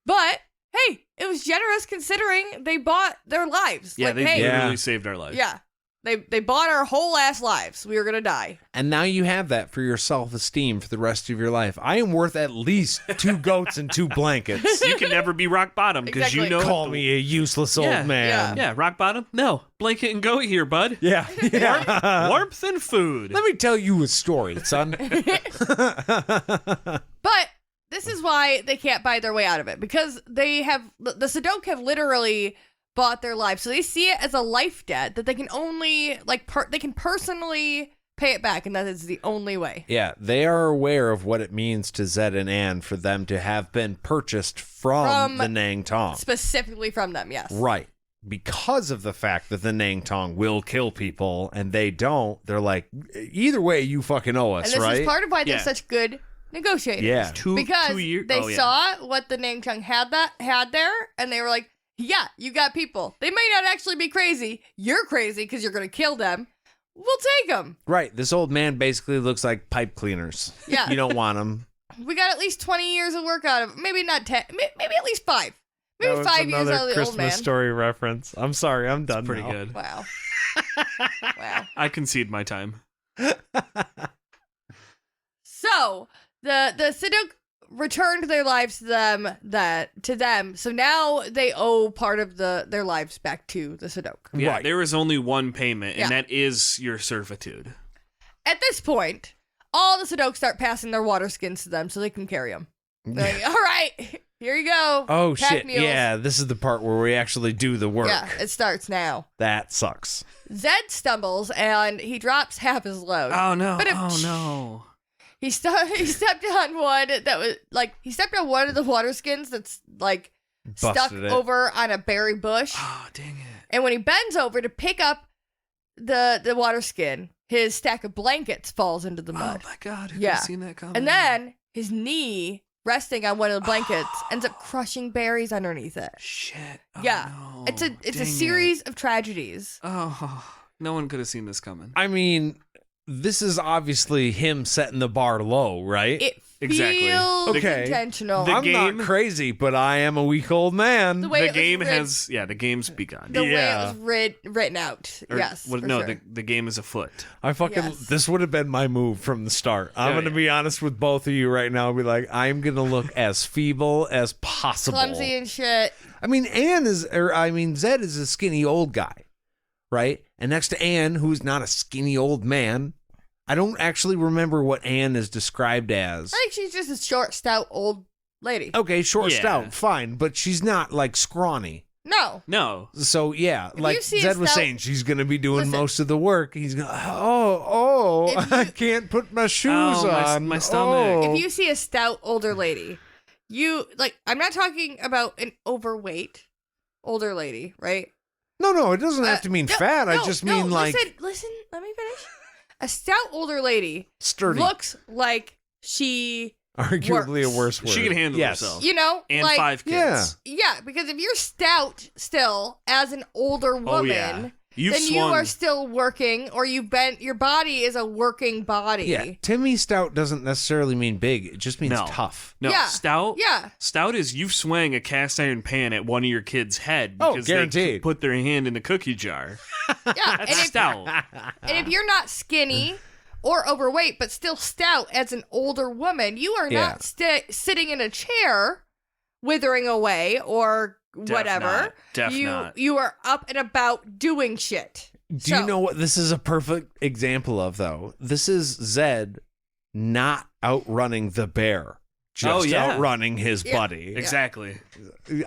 But, hey, it was generous considering they bought their lives. Yeah, like, they hey, literally saved our life. yeah. They bought our whole ass lives. We were gonna die. And now you have that for your self-esteem for the rest of your life. I am worth at least 2 goats and 2 blankets. You can never be rock bottom because Exactly. you know Call me a useless old man. Yeah, rock bottom? No. Blanket and goat here, bud. Yeah. Warmth and food. Let me tell you a story, son. But this is why they can't buy their way out of it, because they have the Sudoku have literally bought their lives, so they see it as a life debt that they can only they can personally pay it back, and that is the only way. Yeah, they are aware of what it means to Zedd and Ann for them to have been purchased from the Nang Tong. Specifically from them, yes. Right. Because of the fact that the Nang Tong will kill people and they don't, they're like, either way, you fucking owe us, And this right? is part of why they're Yeah. such good negotiators. Yeah. Because 2 years. they saw what the Nang Tong had there, and they were like, yeah, you got people. They may not actually be crazy. You're crazy because you're going to kill them. We'll take them. Right. This old man basically looks like pipe cleaners. Yeah. You don't want him. We got at least 20 years of work out of it. Maybe not 10. Maybe at least 5. Maybe 5 years out of the old man. Story reference. I'm sorry, I'm done. Pretty now. good. Wow. Wow. I concede my time. So, the Sudoku returned their lives to them. So now they owe part of their lives back to the Sudoku. Yeah, Right. there is only one payment, and Yeah. that is your servitude. At this point, all the Sudoku start passing their water skins to them so they can carry them. They're like, all right, here you go. Oh, Pack shit. mules. Yeah, this is the part where we actually do the work. Yeah, it starts now. That sucks. Zedd stumbles and he drops half his load. Oh, no. But Oh, no. He stepped on one that was he stepped on one of the water skins that's stuck Busted it. over on a berry bush. Oh, dang it. And when he bends over to pick up the water skin, his stack of blankets falls into the mud. Oh, my God. Who Yeah. could have seen that coming? And then his knee, resting on one of the blankets, ends up crushing berries underneath it. Shit. Oh, Yeah. no. It's a Dang series it. of tragedies. Oh, no one could have seen this coming. I mean, this is obviously him setting the bar low, right? It Exactly. feels Okay. intentional. The I'm game- not crazy, but I am a weak old man. The way The it was game written- has, the game's begun. the way it Yeah. was written out. Or- Yes. well, for no, sure. the game is afoot. I fucking, Yes. this would have been my move from the start. I'm Oh, going to yeah. be honest with both of you right now. I'll be like, I'm going to look as feeble as possible. Clumsy and shit. I mean, Zedd is a skinny old guy, right? And next to Anne, who's not a skinny old man, I don't actually remember what Anne is described as. I think she's just a short, stout old lady. Okay, short, Yeah. stout, fine, but she's not like scrawny. No. No. So yeah, If like you see a Zedd was stout- saying, she's going to be doing Listen. most of the work. He's going, If I can't put my shoes Oh, on. my stomach. Oh. If you see a stout older lady, I'm not talking about an overweight older lady, right? No, it doesn't have to mean fat. I just mean like listen, let me finish. A stout older lady sturdy. looks like she Arguably works. a worse word. She can handle herself. You know, And like, 5 kids. Yeah, because if you're stout still as an older woman, yeah. You've then swung. you are still working, or your body is a working body. Yeah, Timmy Stout doesn't necessarily mean big. It just means tough. No, Yeah. stout. Yeah. Stout is you swang a cast iron pan at one of your kids' head because they guaranteed. put their hand in the cookie jar. Yeah. That's stout. And if you're not skinny or overweight, but still stout as an older woman, you are not sitting in a chair withering away or whatever. Not. You are up and about doing shit. Do you know what this is a perfect example of, though? This is Zedd not outrunning the bear, just outrunning his buddy. Exactly.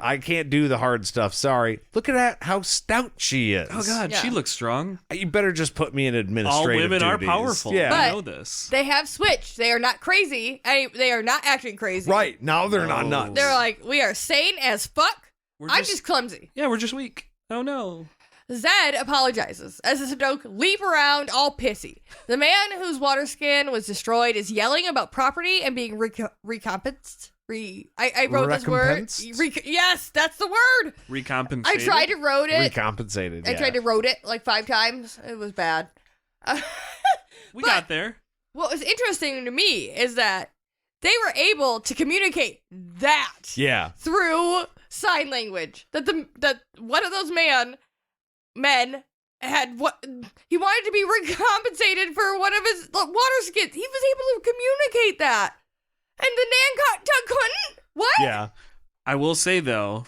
I can't do the hard stuff. Sorry. Look at how stout she is. Oh, God. Yeah. She looks strong. You better just put me in administrative All women duties. are powerful. Yeah. I But know this. they have switched. They are not crazy. They are not acting crazy. Right. Now they're not nuts. They're like, we are sane as fuck. I'm just clumsy. Yeah, we're just weak. Oh, no. Zedd apologizes as the Sadoke leap around all pissy. The man whose water skin was destroyed is yelling about property and being recompensed. I wrote this word. Yes, that's the word. Recompensated. I tried to wrote it. Recompensated. I tried to wrote it like 5 times. It was bad. We got there. What was interesting to me is that they were able to communicate that through sign language. That one of those men had what he wanted to be recompensated for one of his water skins. He was able to communicate that, and the Nan couldn't. What? Yeah. I will say, though,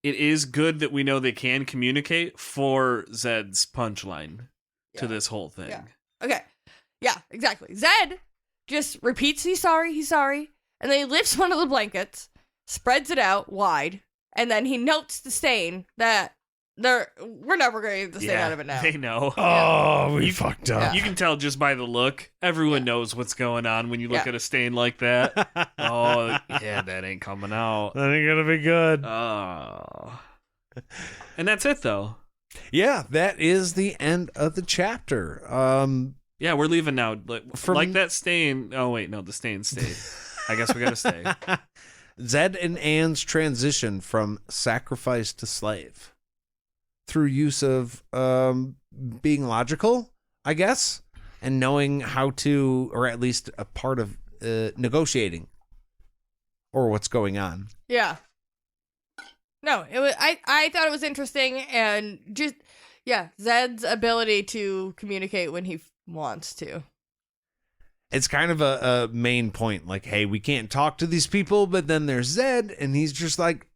it is good that we know they can communicate for Zedd's punchline to this whole thing. Yeah. Okay. Yeah, exactly. Zedd just repeats he's sorry, and then he lifts one of the blankets, spreads it out wide, and then he notes the stain that we're never going to get the stain out of it now. They know. Oh, we fucked up. You can tell just by the look. Everyone knows what's going on when you look at a stain like that. Oh, yeah, that ain't coming out. That ain't gonna be good. Oh. And that's it, though. Yeah, that is the end of the chapter. Yeah, we're leaving now. Like that stain. Oh, wait, no, the stain stayed. I guess we gotta stay. Zedd and Ann's transition from sacrifice to slave through use of being logical, I guess, and knowing how to, or at least a part of negotiating or what's going on. Yeah. No, it was. I thought it was interesting, and just Zedd's ability to communicate when he wants to. It's kind of a main point, like, hey, we can't talk to these people, but then there's Zedd, and he's just like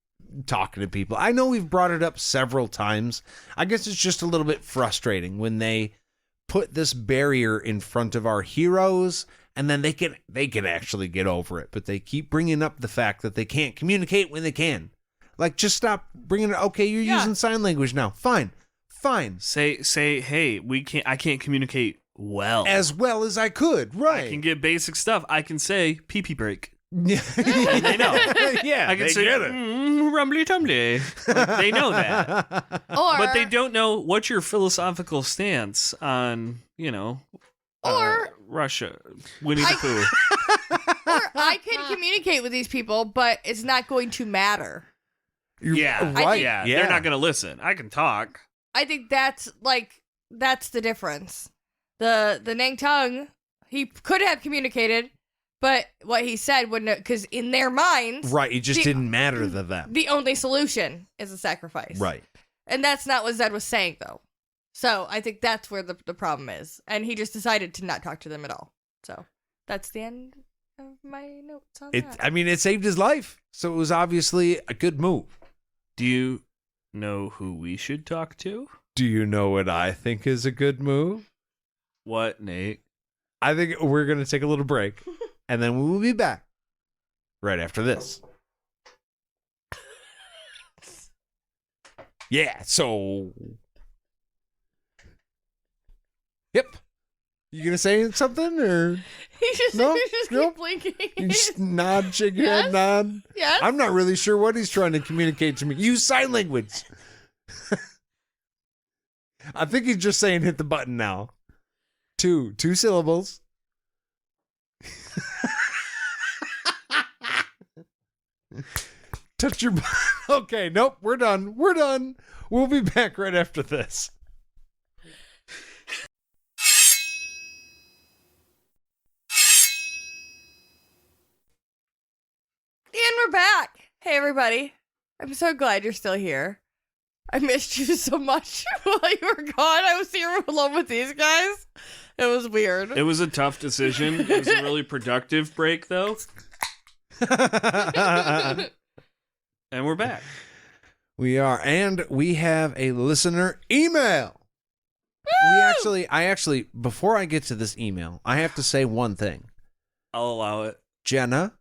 talking to people. I know we've brought it up several times. I guess it's just a little bit frustrating when they put this barrier in front of our heroes, and then they can actually get over it, but they keep bringing up the fact that they can't communicate when they can. Like, just stop bringing it. Okay, you're using sign language now. Fine. Say, hey, I can't communicate as well as I could. Right. I can get basic stuff. I can say pee break. Yeah, and they know. Yeah, I can say get it. Rumbly tumbly. Like, they know that, but they don't know what's your philosophical stance on, or Russia, Winnie the Pooh. Or I can communicate with these people, but it's not going to matter. Yeah, right. Yeah, they're not going to listen. I can talk. I think that's the difference. The Nang Tung, he could have communicated, but what he said wouldn't, because in their minds, right, it just didn't matter to them. The only solution is a sacrifice, right? And that's not what Zedd was saying, though. So I think that's where the problem is, and he just decided to not talk to them at all. So that's the end of my notes on that. I mean, it saved his life, so it was obviously a good move. Do you know who we should talk to? Do you know what I think is a good move? What, Nate? I think we're going to take a little break, and then we will be back right after this. Yeah, so... Yep. You going to say something, or... You just keep blinking. You just nod, shake your head, nod. Yes. I'm not really sure what he's trying to communicate to me. Use sign language. I think he's just saying hit the button now. Two syllables. Touch your button. Okay, nope, we're done. We'll be back right after this. And we're back. Hey, everybody. I'm so glad you're still here. I missed you so much while you were gone. I was here alone with these guys. It was weird. It was a tough decision. It was a really productive break, though. And we're back. We are, and we have a listener email. I actually, before I get to this email, I have to say one thing. I'll allow it. Jenna,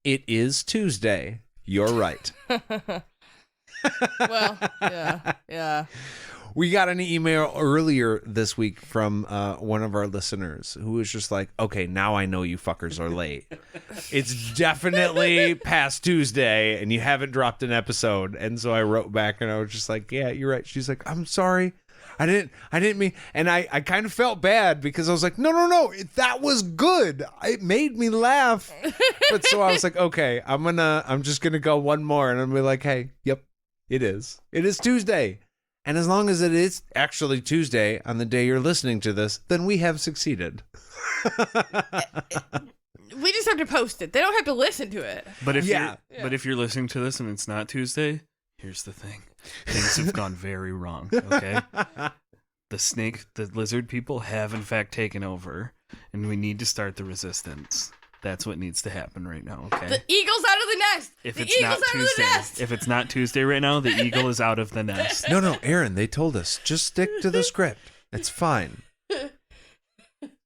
it is Tuesday. You're right. Well, yeah. We got an email earlier this week from one of our listeners who was just like, okay, now I know you fuckers are late. It's definitely past Tuesday and you haven't dropped an episode. And so I wrote back and I was just like, yeah, you're right. She's like, I'm sorry. I didn't mean, and I kind of felt bad because I was like, no, that was good. It made me laugh. But so I was like, okay, I'm just gonna go one more and I'm gonna be like, hey, yep, it is Tuesday. And as long as it is actually Tuesday on the day you're listening to this, then we have succeeded. We just have to post it. They don't have to listen to it. But if you're listening to this and it's not Tuesday, here's the thing. Things have gone very wrong, okay? The lizard people have in fact taken over, and we need to start the resistance. That's what needs to happen right now, okay? The eagle's out of the nest. If it's not Tuesday right now, the eagle is out of the nest. No, Aaron, they told us, just stick to the script. It's fine.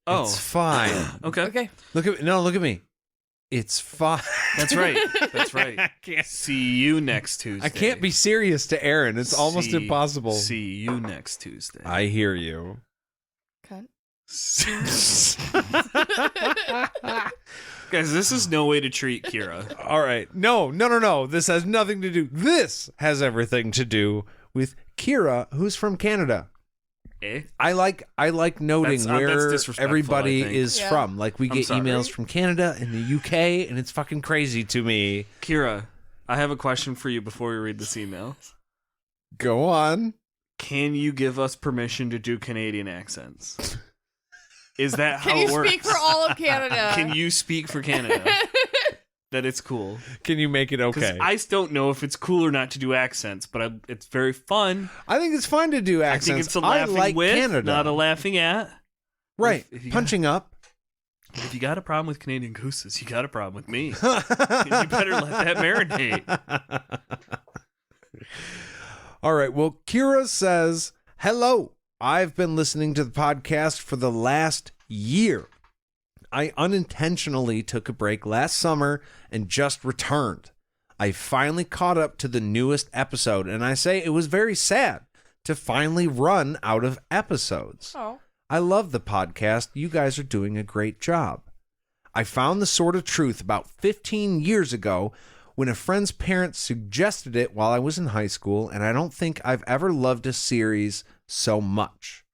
Oh. It's fine. Okay. Look at me. It's fine. That's right. I can't see you next Tuesday. I can't be serious to Aaron. It's almost impossible. See you next Tuesday. I hear you. Cunt. Guys, this is no way to treat Kira. All right. No. This has nothing to do. This has everything to do with Kira, who's from Canada. Eh? I like noting where everybody is Yeah. from. Like we get emails from Canada and the UK, and it's fucking crazy to me. Kira, I have a question for you before we read this email. Go on. Can you give us permission to do Canadian accents? Is that how it works? Can you speak for all of Canada? Can you speak for Canada? That it's cool. Can you make it okay? I don't know if it's cool or not to do accents, but it's very fun. I think it's fun to do accents. I think it's a laughing with, Canada. not a laughing at. Right. If you Punching up. If you got a problem with Canadian gooses, you got a problem with me. You better let that marinate. All right. Well, Kira says, hello. I've been listening to the podcast for the last year. I unintentionally took a break last summer and just returned. I finally caught up to the newest episode, and I say it was very sad to finally run out of episodes. Oh. I love the podcast. You guys are doing a great job. I found the Sword of Truth about 15 years ago when a friend's parents suggested it while I was in high school, and I don't think I've ever loved a series so much.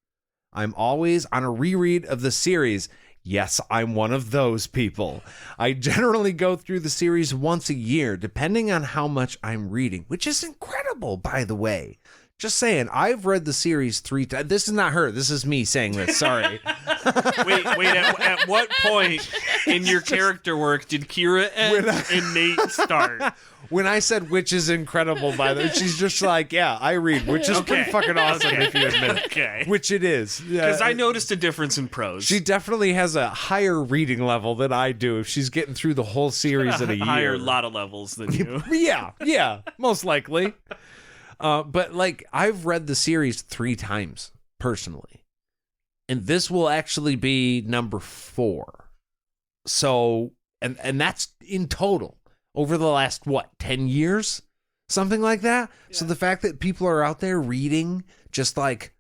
I'm always on a reread of the series. Yes, I'm one of those people. I generally go through the series once a year, depending on how much I'm reading, which is incredible, by the way. Just saying, I've read the series 3 times. This is not her. This is me saying this. Sorry. Wait. At what point in your character work did Kira and Nate start? When I said which is incredible, by the way, she's just like, yeah, I read, which is pretty fucking awesome if you admit it. Okay. Which it is. Because I noticed a difference in prose. She definitely has a higher reading level than I do if she's getting through the whole series in a year. Higher lot of levels than you. Yeah, most likely. But like, I've read the series 3 times personally, and this will actually be number 4. So, and that's in total over the last 10 years, something like that. Yeah. So the fact that people are out there reading just like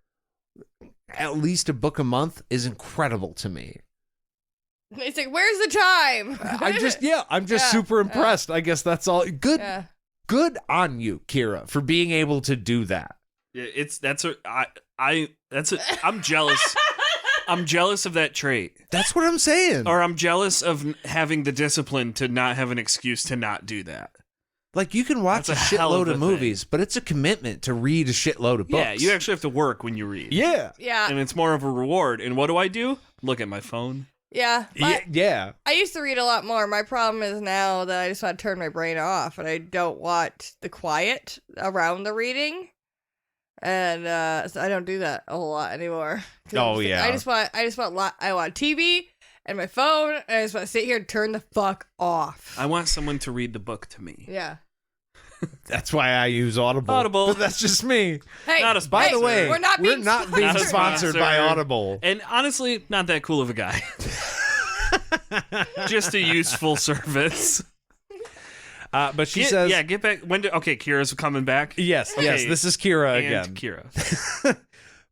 at least a book a month is incredible to me. He's like, where's the time? I'm just super impressed. I guess that's all. Good on you, Kira, for being able to do that. Yeah, I'm jealous. I'm jealous of that trait. That's what I'm saying. Or I'm jealous of having the discipline to not have an excuse to not do that. Like, you can watch a shitload of movies, but it's a commitment to read a shitload of books. Yeah, you actually have to work when you read. Yeah. Yeah. And it's more of a reward. And what do? Look at my phone. Yeah. Yeah. I used to read a lot more. My problem is now that I just want to turn my brain off, and I don't want the quiet around the reading. And so I don't do that a whole lot anymore. Oh, yeah. I want TV and my phone, and I just want to sit here and turn the fuck off. I want someone to read the book to me. Yeah. That's why I use Audible. But that's just me. Hey, not a by the way, we're not being sponsored by Audible. And honestly, not that cool of a guy. Just a useful service. But she says... Yeah, get back... Okay, Kira's coming back? Yes, this is Kira again. Kira.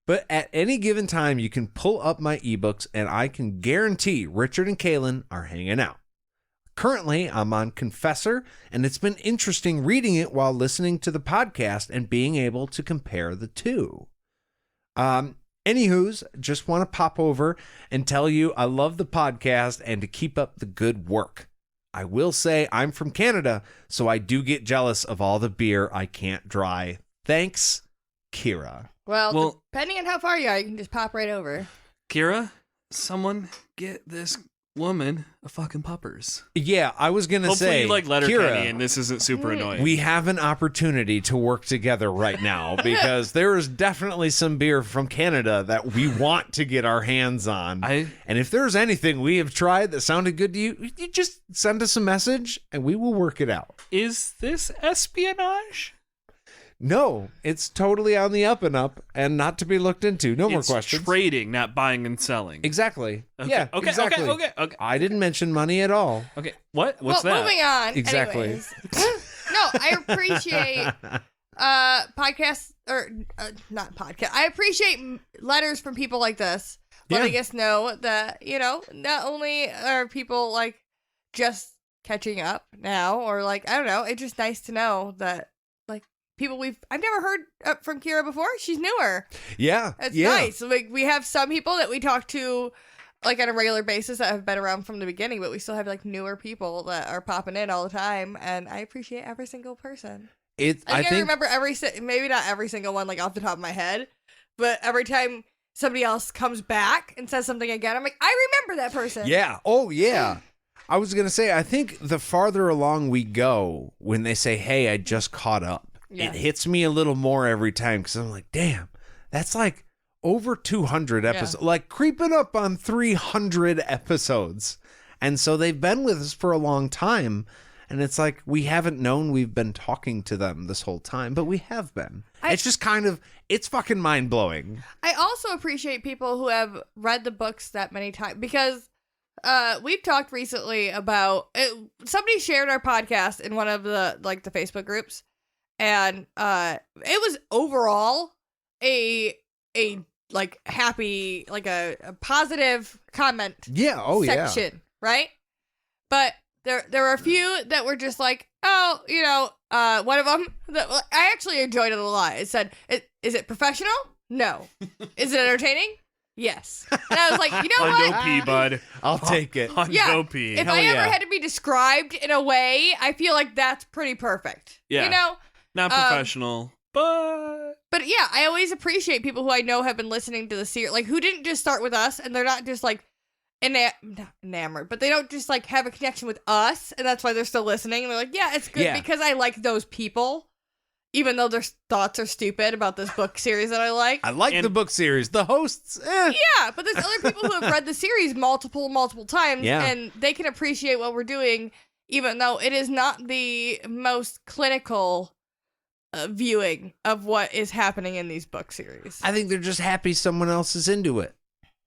But at any given time, you can pull up my ebooks, and I can guarantee Richard and Kaylin are hanging out. Currently, I'm on Confessor, and it's been interesting reading it while listening to the podcast and being able to compare the two. Anywho's, just want to pop over and tell you I love the podcast and to keep up the good work. I will say I'm from Canada, so I do get jealous of all the beer I can't dry. Thanks, Kira. Well, depending on how far you are, you can just pop right over. Kira, someone get this woman a fucking puppers. Yeah, I was going to say, hopefully you let her Kira, Kenny and this isn't super annoying. We have an opportunity to work together right now because there is definitely some beer from Canada that we want to get our hands on. And if there's anything we have tried that sounded good to you, you just send us a message and we will work it out. Is this espionage? No, it's totally on the up and up and not to be looked into. No more questions. It's trading, not buying and selling. Exactly. Okay. Yeah, Okay. exactly. Okay. I didn't mention money at all. Okay. What's that? Moving on. Exactly. Anyways. No, I appreciate podcasts, or not podcast. I appreciate letters from people like this, letting us know that, not only are people like just catching up now, or like, I don't know, it's just nice to know that people I've never heard from Kira before. She's newer. Yeah. It's nice. Like, we have some people that we talk to like on a regular basis that have been around from the beginning, but we still have like newer people that are popping in all the time, and I appreciate every single person. I think I remember maybe not every single one like off the top of my head, but every time somebody else comes back and says something again, I'm like, I remember that person. Yeah. Oh, yeah. I was going to say, I think the farther along we go when they say, hey, I just caught up, it hits me a little more every time because I'm like, damn, that's like over 200 episodes, like creeping up on 300 episodes. And so they've been with us for a long time. And it's like we haven't known we've been talking to them this whole time, but we have been. It's just it's fucking mind blowing. I also appreciate people who have read the books that many times because we've talked recently about somebody shared our podcast in one of the Facebook groups. And it was overall a like happy, like a positive comment section, right? But there were a few that were just like, one of them that I actually enjoyed it a lot. It said, is it professional? No. Is it entertaining? Yes. And I was like, you know what? Go pee, bud. I'll take it. Go pee. If I ever had to be described in a way, I feel like that's pretty perfect. Yeah. Not professional, but yeah, I always appreciate people who I know have been listening to the series, like who didn't just start with us, and they're not just like not enamored, but they don't just like have a connection with us, and that's why they're still listening. And they're like, yeah, it's good because I like those people, even though their thoughts are stupid about this book series that I like. I like the book series. The hosts, yeah, but there's other people who have read the series multiple times, and they can appreciate what we're doing, even though it is not the most clinical viewing of what is happening in these book series. I think they're just happy someone else is into it.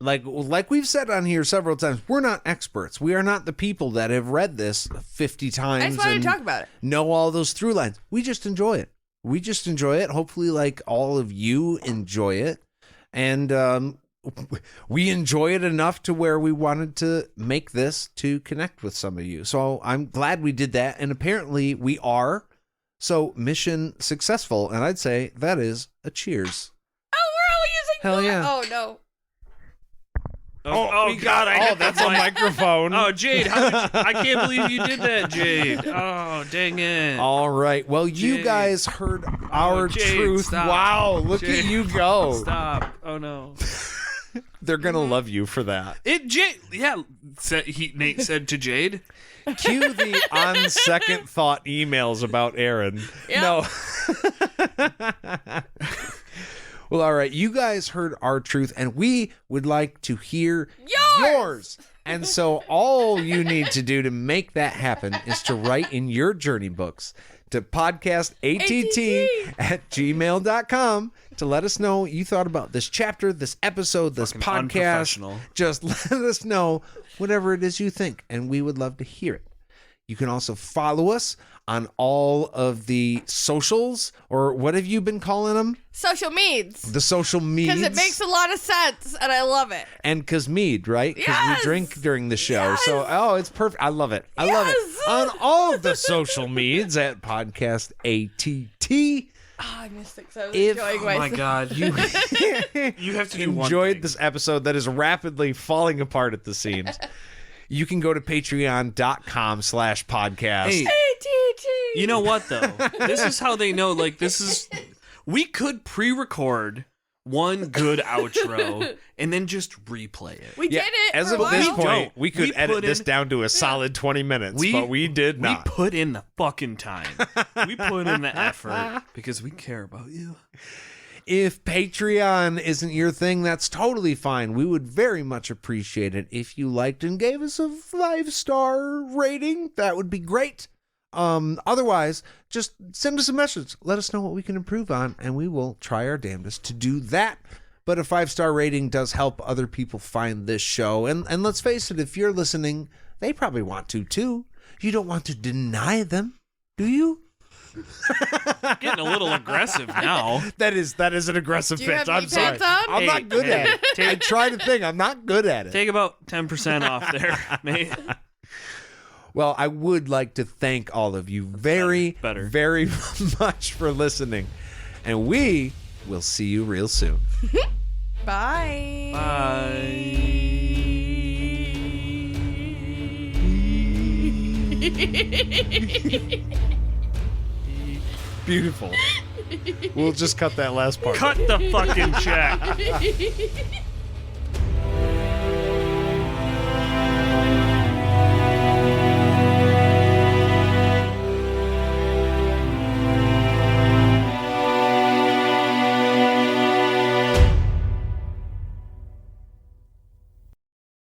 Like we've said on here several times, we're not experts. We are not the people that have read this 50 times. I just wanted to talk about it. Know all those through lines. We just enjoy it. Hopefully, like all of you enjoy it. And we enjoy it enough to where we wanted to make this to connect with some of you. So I'm glad we did that. And apparently we are. So mission successful. And I'd say that is a cheers. Oh, we're all using Hell yeah. Oh, no. Oh God! I hit that's the a mic. microphone. Oh, Jade, I can't believe you did that, Jade. Oh, dang it. All right. Well, you Jade. guys heard our Jade, truth. stop. Wow. Look Jade, at you go. Stop. Oh, no. They're going to love you for that. Jade, yeah, Nate said to Jade. Cue the on second thought emails about Aaron. Yep. No. Well, all right. You guys heard our truth, and we would like to hear yours. And so all you need to do to make that happen is to write in your journey books to podcastatt@gmail.com to let us know you thought about this chapter, this episode, this Fucking podcast. unprofessional. Just let us know whatever it is you think, and we would love to hear it. You can also follow us on all of the socials, or what have you been calling them? Social meds. The social meds. Because it makes a lot of sense, and I love it. And because mead, right? Because Yes! we drink during the show. Yes! So, it's perfect. I love it. I love it. Yes! On all of the social meds at Podcast ATT. Oh, I missed it, so I was If- enjoying Oh, my myself. God. You have to do one Enjoyed thing. this episode that is rapidly falling apart at the seams. You can go to patreon.com/podcast. Hey, ATT. you know what, though? This is how they know, like, we could pre-record one good outro and then just replay it. We did it as for of a this while. point, we could We edit put this in- down to a solid 20 minutes, but we did not. We put in the fucking time. We put in the effort because we care about you. If Patreon isn't your thing, that's totally fine. We would very much appreciate it if you liked and gave us a 5-star rating. That would be great. Otherwise, just send us a message. Let us know what we can improve on, and we will try our damnedest to do that. But a 5-star rating does help other people find this show. And let's face it, if you're listening, they probably want to too. You don't want to deny them, do you? Getting a little aggressive now. That is an aggressive Do you pitch. have I'm knee sorry. pads on? I'm Hey, not good hey, at it. I try to think. I'm not good at it. Take about 10% off there, mate. Well, I would like to thank all of you very, Better. very much for listening. And we will see you real soon. Bye. Beautiful. We'll just cut that last part. Cut the fucking check.